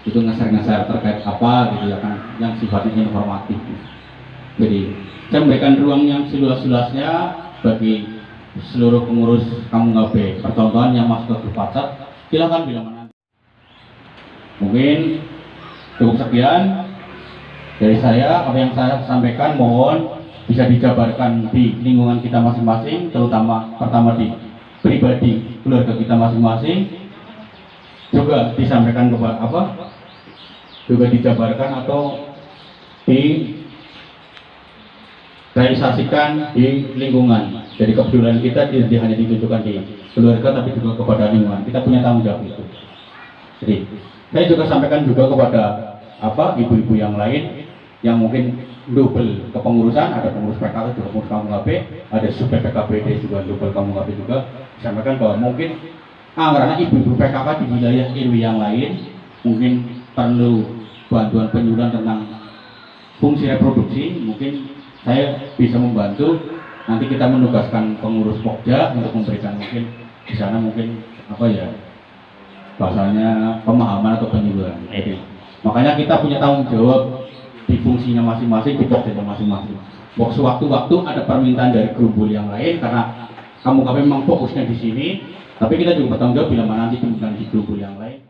itu ngeser-ngeser terkait apa gitu ya kan, yang sifatnya informatif. Jadi saya memberikan ruang yang seluas-luasnya bagi seluruh pengurus kamu ngabe percontohan yang masuk ke grup WhatsApp. Silakan bila mana. Mungkin cukup sekian dari saya. Apa yang saya sampaikan mohon bisa dijabarkan di lingkungan kita masing-masing, terutama pertama di pribadi keluarga kita masing-masing, juga disampaikan kepada juga dijabarkan atau realisasikan di lingkungan. Jadi kepedulian kita tidak hanya ditunjukkan di keluarga, tapi juga kepada lingkungan. Kita punya tanggung jawab itu. Jadi saya juga sampaikan juga kepada ibu-ibu yang lain yang mungkin double kepengurusan, ada pengurus PKK juga pengurus KMUKP, ada sub PKBD juga double KMUKP juga. Sampaikan bahwa mungkin karena ibu-ibu PKK di wilayah RW yang lain mungkin perlu bantuan penyuluhan tentang fungsi reproduksi, mungkin saya bisa membantu. Nanti kita menugaskan pengurus Pokja untuk memberikan mungkin di sana mungkin bahasanya pemahaman atau penyuluhan. Makanya kita punya tanggung jawab di fungsinya masing-masing, di Pokja masing-masing. Waktu-waktu ada permintaan dari gerumbul yang lain karena kamu memang fokusnya di sini, tapi kita juga bertanggung jawab bila mana nanti dimungkinkan di gerumbul yang lain.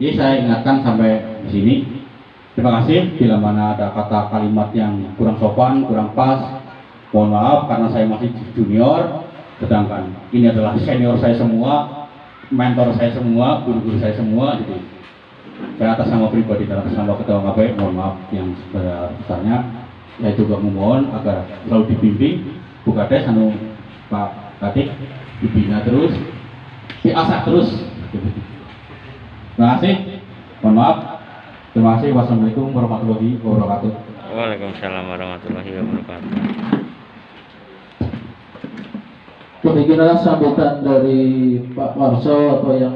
Jadi saya ingatkan sampai di sini. Terima kasih. Bila mana ada kata kalimat yang kurang sopan, kurang pas, mohon maaf karena saya masih junior, sedangkan ini adalah senior saya semua, mentor saya semua, guru-guru saya semua. Jadi saya atas nama pribadi dan atas nama Ketua KP, mohon maaf yang sebesar-besarnya. Saya juga memohon agar selalu dibimbing, Bu Kades, Pak Katik, dibina terus, diasah terus. Terima kasih, mohon maaf. Terima kasih. Wassalamualaikum warahmatullahi wabarakatuh. Waalaikumsalam warahmatullahi wabarakatuh. Demikianlah sambutan dari Pak Warso atau yang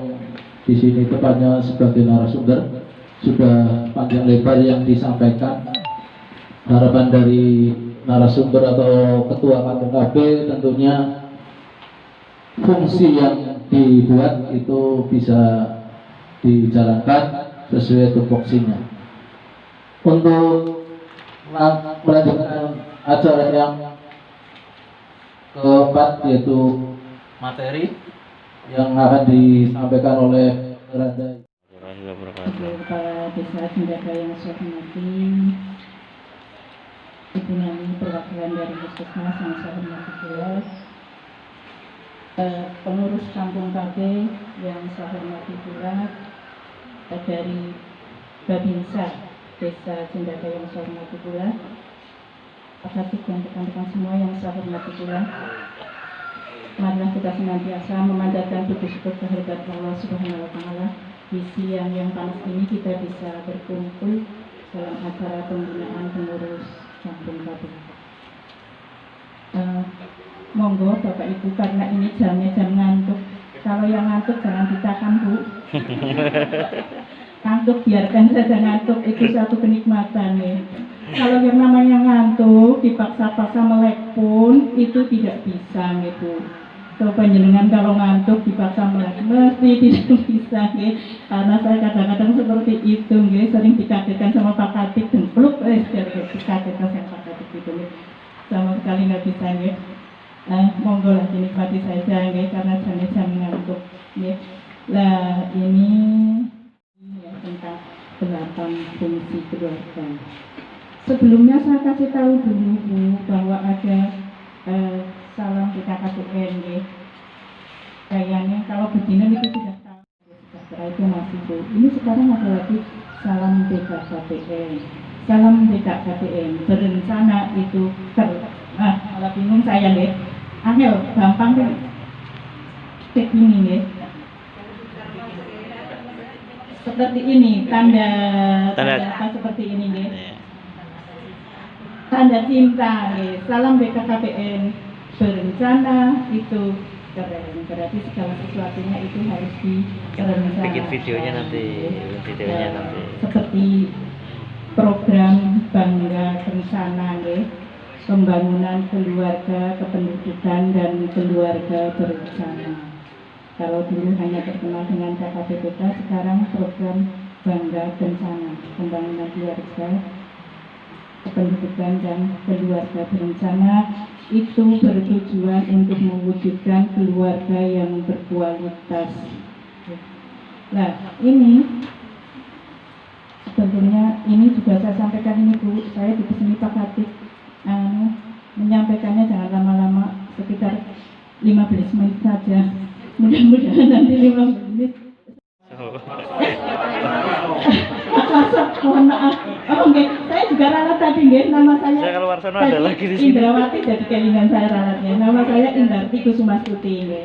di sini tepatnya sebagai narasumber. Sudah panjang lebar yang disampaikan. harapan dari narasumber atau ketua Kampung KB tentunya fungsi yang dibuat itu bisa dijalankan sesuai tupoksinya. Untuk melanjutkan acara yang keempat yaitu materi yang akan disampaikan oleh Radai. Kepala Desa Cendaka yang saya hormati, Ibu Nani perwakilan dari Puskesmas yang saya hormati pula, pengurus Kampung KB yang saya hormati pula, dari Babinsa Desa Cendaka yang saya hormati pula, Akatip dan rekan-rekan semua yang saya hormati pula. Marilah kita senantiasa memanjatkan puji syukur kehadirat Allah Subhanahu wa Ta'ala. Di siang yang panas ini kita bisa berkumpul dalam acara pembinaan pengurus Kampung KB. Monggo Bapak Ibu, karena ini jamnya jam ngantuk. Kalau yang ngantuk jangan ditahan, Bu. Ngantuk biarkan saja ngantuk, itu satu kenikmatan ya. Kalau yang namanya ngantuk dipaksa-paksa melek pun itu tidak bisa gitu. Coba jenengan kalau ngantuk dipaksa melek mesti tidak bisa ya. Karena saya kadang-kadang seperti itu ya, sering dikagetkan sama Pak Katip dan peluk dikagetkan sama Pak Katip gitu ya. Sama sekali nggak bisa ya. Monggo lah dinikmati saja ya, karena jam ngantuk ya. Lah ini ya, tentang 8 fungsi keluarga. Sebelumnya saya kasih tahu dulu Bu bahwa ada salam BKKBN ya. Kayaknya kalau begini itu sudah tahu. Setelah itu masih Bu. Ini sekarang ada lagi salam BKKBN. Salam BKKBN berencana itu malah bingung saya deh. Angel gampang deh. Cek ini ya. Seperti ini tanda apa seperti ini ya. Tanda cinta, ya. Salam BKKBN berencana itu keren, berarti segala sesuatunya itu harus direncanakan. Bikin videonya nanti, seperti program Bangga Berencana, ya. Pembangunan keluarga, kependudukan dan keluarga berencana. Kalau dulu hanya terkenal dengan KKBPK, sekarang program Bangga Berencana, pembangunan keluarga, kependudukan dan keluarga berencana itu bertujuan untuk mewujudkan keluarga yang berkualitas. Nah, ini tentunya ini juga saya sampaikan ini Bu, saya di sini Pak Katip menyampaikannya jangan lama-lama, sekitar 15 menit saja. Mudah-mudahan nanti 15 menit. Mohon maaf. Oke, saya juga ralat tadi nggih, nama saya keluar sana ada lagi di sini. Indrawati, jadi kelingan saya ralatnya. Nama saya Indarti Kusumastuti nggih.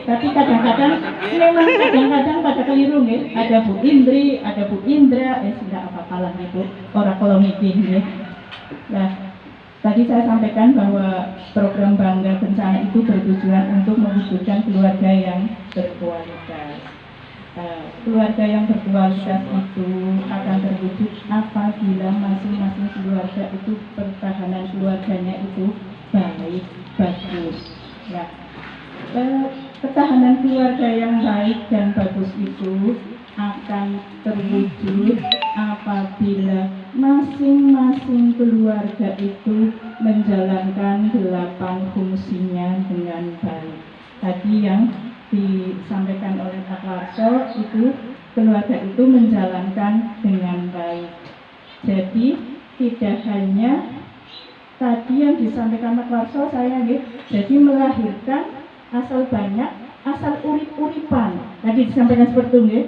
Tapi kadang-kadang memang pada keliru nggih. Ada Bu Indri, ada Bu Indra, tidak apa-apalah Bu. Ora kula mikir nggih. Nah, tadi saya sampaikan bahwa program Bangga Berencana itu bertujuan untuk mewujudkan keluarga yang berkualitas. Keluarga yang berkualitas itu akan terwujud apabila masing-masing keluarga itu pertahanan keluarganya itu baik, bagus. Ya. Ketahanan keluarga yang baik dan bagus itu akan terwujud apabila masing-masing keluarga itu menjalankan 8 fungsinya dengan baik. Tadi yang disampaikan oleh Pak Warso itu keluarga itu menjalankan dengan baik. Jadi tidak hanya tadi yang disampaikan Pak Warso saya jadi melahirkan asal banyak, asal urip-uripan. Tadi disampaikan seperti itu.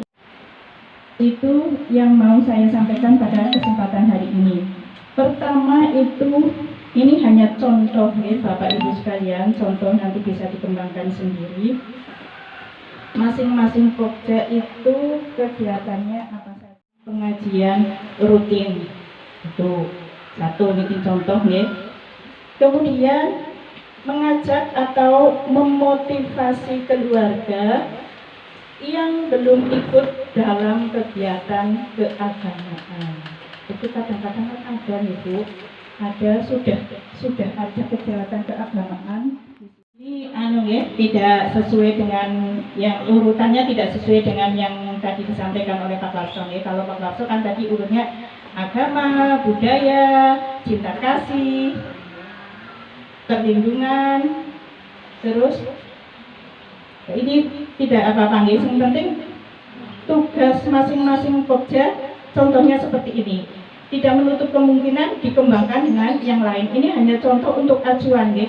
Itu yang mau saya sampaikan pada kesempatan hari ini. Pertama itu ini hanya contoh ya Bapak Ibu sekalian, contoh nanti bisa dikembangkan sendiri. Masing-masing pokja itu kegiatannya apa saja? Pengajian rutin. Itu satu ini contoh ya. Kemudian mengajak atau memotivasi keluarga yang belum ikut dalam kegiatan keagamaan. itu kadang-kadang kan ada nih Bu, sudah ada kejahatan keagamaan. Ini ya, tidak sesuai dengan yang urutannya, tidak sesuai dengan yang tadi disampaikan oleh Pak Larson ya. Kalau Pak Larson kan tadi urutnya agama, budaya, cinta kasih, perlindungan, terus ini tidak apa-apa ya. Yang penting tugas masing-masing Pokja contohnya seperti ini. Tidak menutup kemungkinan dikembangkan dengan yang lain. Ini hanya contoh untuk acuan ya.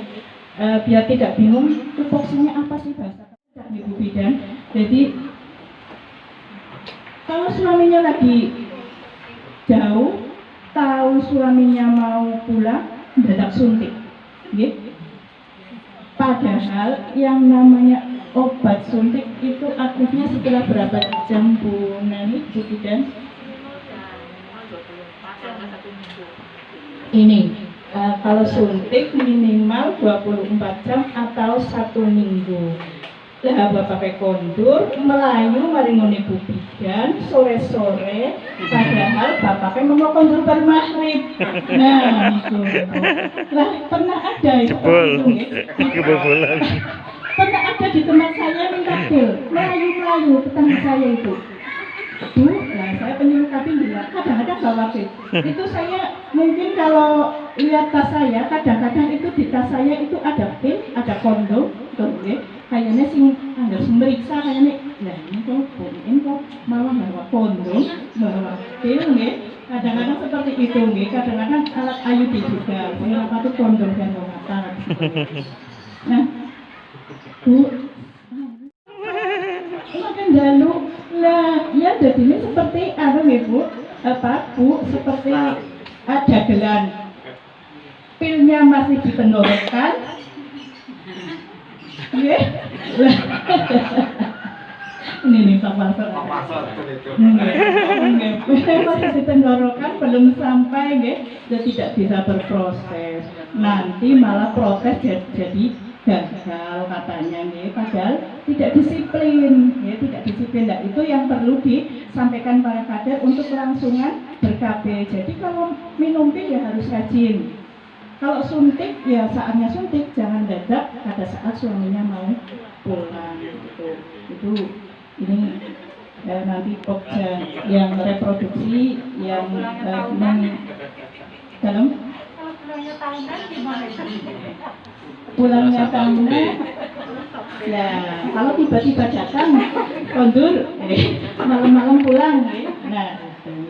Biar tidak bingung tupoksinya apa sih bahasa Ibu Bidan. Jadi kalau suaminya lagi jauh, tahu suaminya mau pulang, mendadak suntik gitu. Padahal yang namanya obat suntik itu aktifnya setelah berapa jam Bu Nani, Bu Bidan? Ini kalau suntik minimal 24 jam atau 1 minggu. Lah bapak kondur melayu maringone Bu Bidan sore-sore, padahal bapaknya mau kondur bar maghrib. Nah, itu. Lah pernah ada itu. Kebobolan. Pernah ada di tempat saya minta bil, melayu tetangga saya itu. Bu, nah saya penyuluh kabin bilang, kadang-kadang bawa bil. Itu saya mungkin kalau lihat tas saya, kadang-kadang itu di tas saya itu ada pil, ada kondom, kayaknya sih harus meriksa kayaknya. Nah ini kok malah bawa kondom, bawa pil, kadang-kadang seperti itu, kadang-kadang alat IUD juga, apa tuh kondom dan pengantar. Nah, Bu, makan dalu lah, ya jadinya seperti apa ya Bu? Bu, seperti ada gelan pilnya masih ditenggorokan, ya? Ini nih Pak Pasor. Masih ditenggorokan, belum sampai, ya tidak bisa berproses. Nanti malah proses jadi gagal katanya nih, padahal tidak disiplin ya, tidak disiplin. Nah, itu yang perlu disampaikan para kader untuk kelangsungan ber-KB. Jadi kalau minum pil ya harus rajin, kalau suntik ya saatnya suntik, jangan dadak pada saat suaminya mau pulang gitu. Itu ini nanti Pokja yang reproduksi yang dalam pulangnya tahunan, ya kalau tiba-tiba datang kondur, malam-malam pulang, nah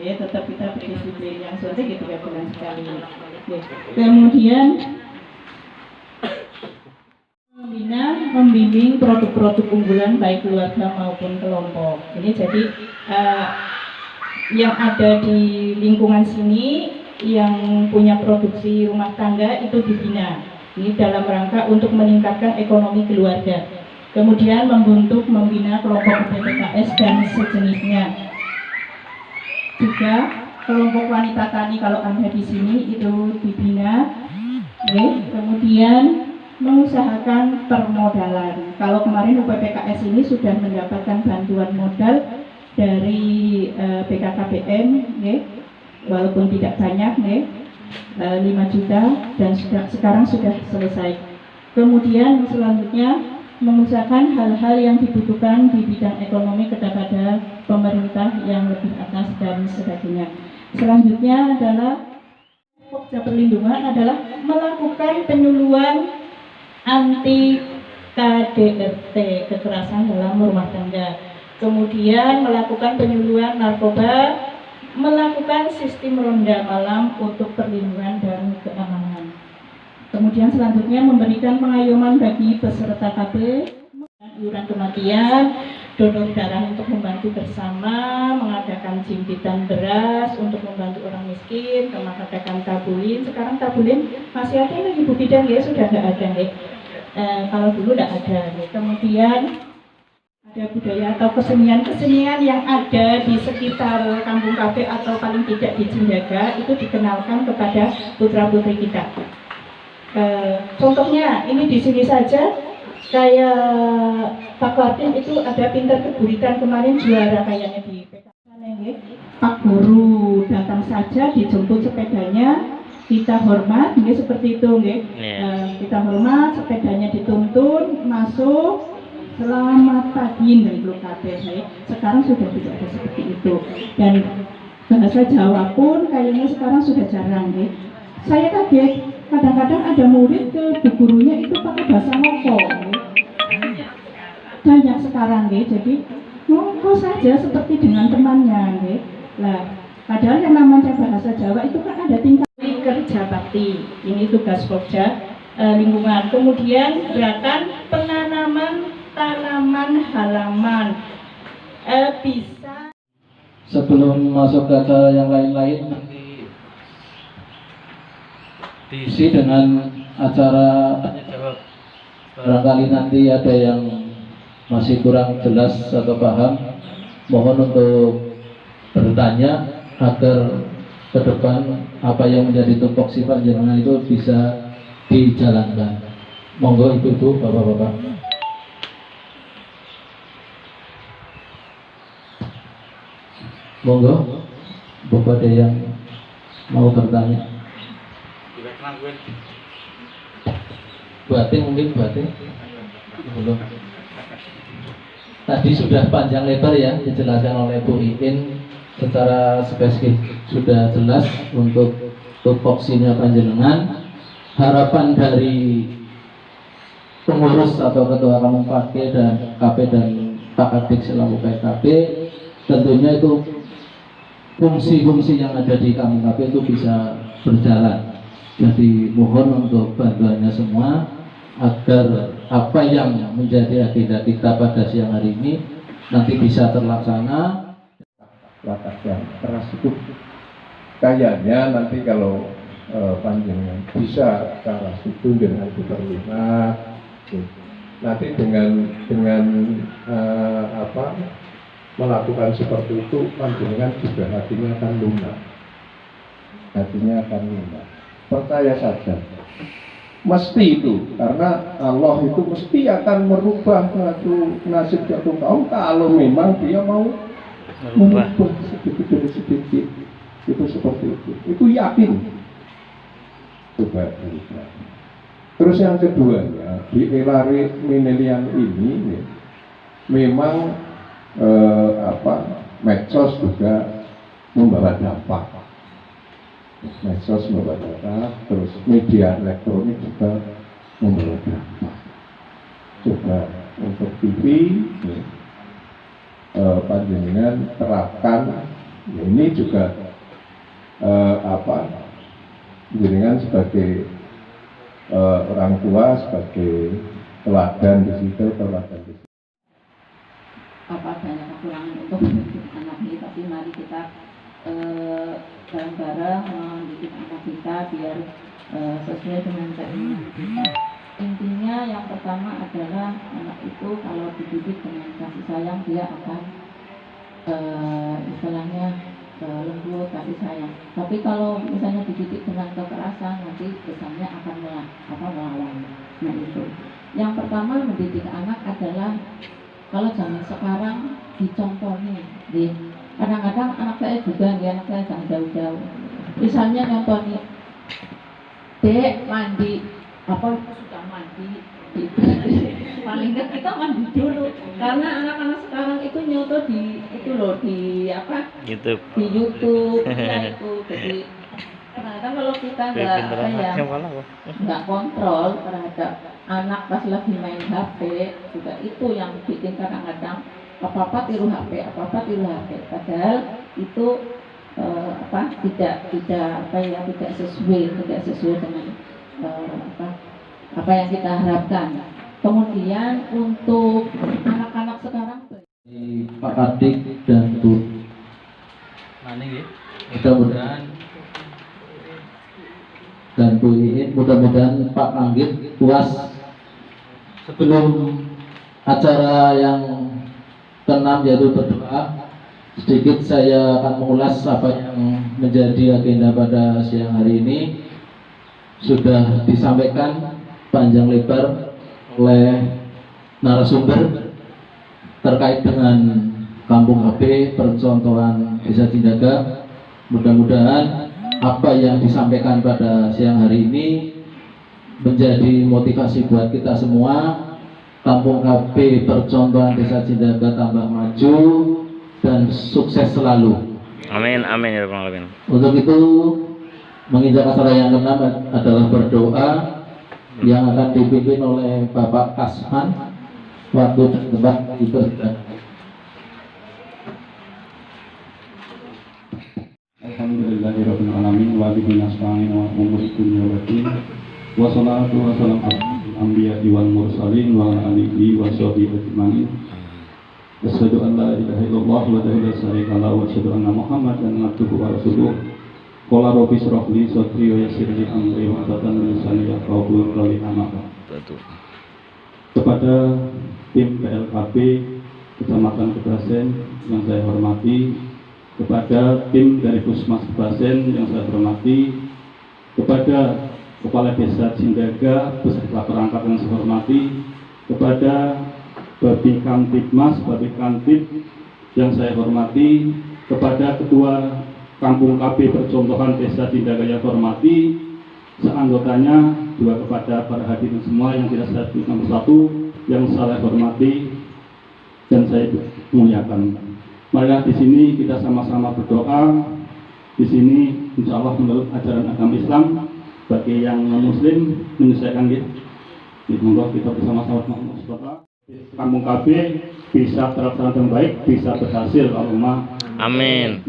ya tetap kita berdisiplin. Yang suntik 3 bulan sekali. Kemudian membimbing produk-produk unggulan baik keluarga maupun kelompok. Ini jadi yang ada di lingkungan sini yang punya produksi rumah tangga itu dibina. Ini dalam rangka untuk meningkatkan ekonomi keluarga. Kemudian membentuk membina kelompok PPKS dan sejenisnya. Juga kelompok wanita tani kalau Anda di sini itu dibina. Kemudian mengusahakan permodalan. Kalau kemarin UPPKS ini sudah mendapatkan bantuan modal dari BKKBN, walaupun tidak banyak, 5 juta dan sekarang sudah selesai. Kemudian selanjutnya mengusahakan hal-hal yang dibutuhkan di bidang ekonomi kepada pemerintah yang lebih atas dan sebagainya. Selanjutnya adalah Pokja Perlindungan adalah melakukan penyuluhan anti KDRT, kekerasan dalam rumah tangga. Kemudian melakukan penyuluhan narkoba, melakukan sistem ronda malam untuk perlindungan dan keamanan. Kemudian selanjutnya memberikan pengayoman bagi peserta KB, iuran kematian, donor darah untuk membantu bersama, mengadakan jimpitan beras untuk membantu orang miskin, mengadakan tabulin. Sekarang tabulin masih ada lagi Bu Bidan ya, sudah nggak ada ya. Kalau dulu nggak ada. Kemudian ada budaya atau kesenian-kesenian yang ada di sekitar kampung KB atau paling tidak di Cindaga itu dikenalkan kepada putra-putri kita. Contohnya ini di sini saja, kayak Pak Martin itu ada pintar keburitan kemarin juara kayaknya di PKK. Pak Guru datang saja, dijemput sepedanya, kita hormat, nggih seperti itu nggih. Kita hormat, sepedanya dituntun, masuk, selamat pagi dari kabeh. Sekarang sudah tidak ada seperti itu. Dan bahasa Jawa pun kayaknya sekarang sudah jarang nggih. Saya kaget, kadang-kadang ada murid ke bu gurunya itu pakai bahasa Ngoko. Banyak sekarang nggih, jadi Ngoko saja seperti dengan temannya nggih. Lah, padahal yang namanya bahasa Jawa itu kan ada tingkat kerja bakti. Ini tugas Pokja lingkungan. Kemudian gerakan penanaman tanaman halaman. Bisa Sebelum masuk ke acara yang lain-lain, nanti diisi dengan acara tanya jawab. Barangkali nanti ada yang masih kurang jelas atau paham, mohon untuk bertanya agar ke depan apa yang menjadi tupoksi panjenengan itu bisa dijalankan. Monggo ibu-ibu, bapak-bapak. Monggo, bapak ada yang mau bertanya? Batin mungkin batin. Belum. Tadi sudah panjang lebar ya dijelaskan oleh Bu Iin. Secara spesifik sudah jelas untuk tupoksinya panjenengan. Harapan dari pengurus atau ketua kampung KP dan KP dan Pak Kadik selaku PKP, tentunya itu fungsi-fungsi yang ada di kampung KP itu bisa berjalan. Jadi mohon untuk bantuannya semua agar apa yang menjadi agenda kita pada siang hari ini nanti bisa terlaksana. Latar yang keras itu kayaknya nanti kalau panjenengan bisa ke arah situ dengan diperlukan, nanti dengan melakukan seperti itu panjenengan juga hatinya akan lunak, percaya saja, mesti itu, karena Allah itu mesti akan merubah nasib satu kaum kalau memang dia mau merubah sedikit demi sedikit. Itu seperti itu yakin. Coba berubah. Terus yang kedua ya, di Elari Minelian ini memang medsos juga membawa dampak. Medsos membawa dampak, terus media elektronik juga membawa dampak. Coba untuk TV panjenengan terapkan ya, ini juga panjenengan sebagai orang tua, sebagai teladan di situ, apa banyak kekurangan untuk mendidik anak ini, tapi mari kita bareng-bareng mendidik anak kita biar sesuai dengan keinginan kita. Intinya yang pertama adalah anak itu kalau dididik dengan kasih sayang dia akan istilahnya lembut, kasih sayang. Tapi kalau misalnya dididik dengan kekerasan nanti kesannya akan melawan. Nah itu. Yang pertama mendidik anak adalah kalau zaman sekarang dicontohnya. Kadang-kadang anak saya juga, anak saya jangan jauh-jauh. Misalnya contohnya, Dek mandi, sudah mandi, paling nggak kita mandi dulu, karena anak-anak sekarang itu nyoto di YouTube, di YouTube ya itu. Jadi kadang-kadang kalau kita nggak kontrol terhadap anak pas lagi main HP, juga itu yang bikin kadang-kadang apa-apa tiru HP, padahal itu tidak sesuai dengan apa yang kita harapkan. Kemudian untuk anak-anak sekarang Pak Kadik dan Bu Nani, mudah-mudahan dan Bu Iin, mudah-mudahan Pak Anggit puas. Sebelum acara yang ke-6 yaitu berdoa, sedikit saya akan mengulas apa yang menjadi agenda pada siang hari ini. Sudah disampaikan panjang lebar oleh narasumber terkait dengan Kampung HP Percontohan Desa Cindaga. Mudah-mudahan apa yang disampaikan pada siang hari ini menjadi motivasi buat kita semua. Kampung HP Percontohan Desa Cindaga tambah maju dan sukses selalu. Amin, amin ya rabbal alamin. Untuk itu, menginjak acara yang keenam adalah berdoa yang akan dipimpin oleh Bapak Kasman. Waktu dan tempat dipersilakan. Alhamdulillahirabbil alamin wa bihi nasta'in wa umuri dunya wa din. Wassalatu wassalamu ala anbiya'i wal mursalin wa ala alihi wa sahbihi ajma'in. Asyhadu an la ilaha illallah wa la syarika lahu wa asyhadu anna Muhammadan abduhu wa rasuluh. Qala rabbi shrah li sadri wa yassir li amri wa hlul min lisani yafqahu qawli. Kepada tim PLKP Kecamatan Kebasen yang saya hormati, kepada tim dari Puskesmas Kebasen yang saya hormati, kepada Kepala Desa Cindaga beserta perangkat yang saya hormati, kepada Babi Kamtibmas, Babi Kamtib yang saya hormati, kepada Ketua Kampung KB Percontohan Desa Cindaga yang saya hormati, seanggotanya, juga kepada para hadirin semua yang tidak saya sebut nomor satu, yang saya hormati dan saya muliakan. Marilah di sini kita sama-sama berdoa. Di sini insya Allah menurut ajaran agama Islam, bagi yang non-Muslim menyelesaikan gitu. Semoga kita bersama-sama berdoa. Kampung KB bisa terlaksana dengan baik, bisa berhasil. Allahumma Amin.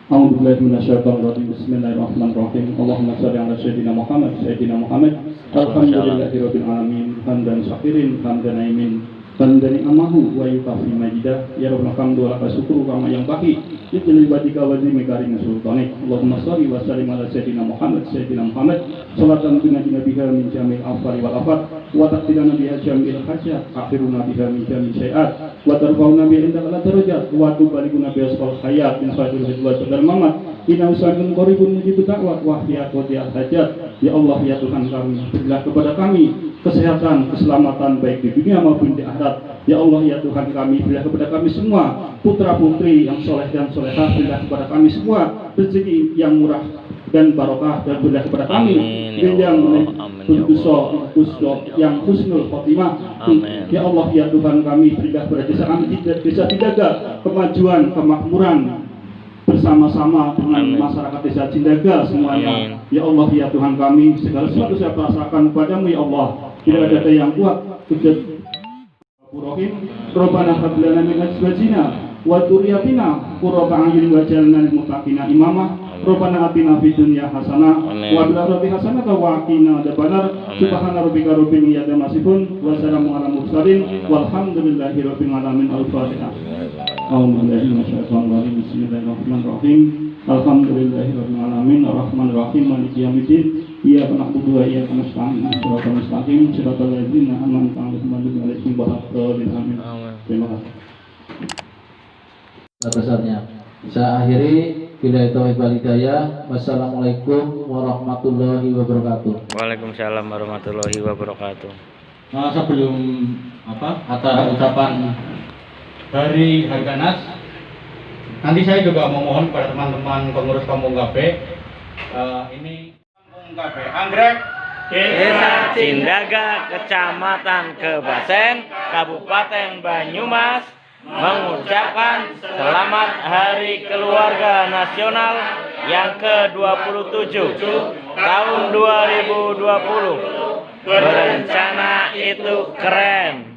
A'udzubillahi minasyaitonir rajim. Bismillahirrahmanirrahim. Allahumma shalli ala sayyidina Muhammad. Alhamdulillahirabbil alamin. Hamdan syakirin, hamdan naimin, hamdan amahu wa yukafi majidah. Ya rabbal hamdu wa lakal syukru kama yang baqi. Ibnu ibadika wa zimi karim sultanik. Allahumma shalli wa sallim ala sayyidina Muhammad. Salatan tunajina biha min jamil afari wal afat wa taqdilana biha jamil hajat, akhiruna biha min jamil syai'at wa tarfauna biha indaka la darajat wa tubaliguna biha asfal hayat min fadil hidwat dan mamat. Inna usahakan koribun mujib da'wat wa hiyat wa tiat hajat. Ya Allah ya Tuhan kami, berilah kepada kami kesehatan, keselamatan baik di dunia maupun di akhirat. Ya Allah ya Tuhan kami, berilah kepada kami semua putra putri yang soleh dan solehah. Berilah kepada kami semua rezeki yang murah dan barokah, dan berilah kepada kami yang yang husnul khotimah. Ya Allah ya Tuhan kami, berilah kepada desa kami Desa Cindaga kemajuan, kemakmuran bersama-sama dengan masyarakat Desa Cindaga semuanya. Ya Allah ya Tuhan kami, segala sesuatu saya pasrahkan kepadamu ya Allah. Tidak ada yang kuat. Rabbana hab lana min azwajina wa dzurriyyatina qurrata a'yunin waj'alna lil muttaqina imama. Rabbana atina fid dunya hasanah wa fil akhirati hasanah wa qina adzabannar. Subhana rabbika rabbil izzati amma yasifun wa salamun alal mursalin walhamdulillahi rabbil alamin. Al-Fatihah. Bismillahirrahmanirrahim. Alhamdulillahirabbil alamin arrahmanir rahim maliki yaumiddin. Iyyaka na'budu wa iyyaka nasta'in. Shiratal mustaqim shiratal ladzina an'amta 'alaihim ghairil maghdubi 'alaihim. Terima kasih. Besarnya. Saya akhiri, bila itu hidayah. Wassalamualaikum warahmatullahi wabarakatuh. Waalaikumsalam warahmatullahi wabarakatuh. Sebelum acara ucapan dari Harganas, nanti saya juga memohon kepada teman-teman pengurus Kampung KB, ini Kampung KB Anggrek, Desa Cindaga, Kecamatan Kebasen, Kabupaten Banyumas, mengucapkan selamat Hari Keluarga Nasional yang ke-27 tahun 2020. Berencana itu keren.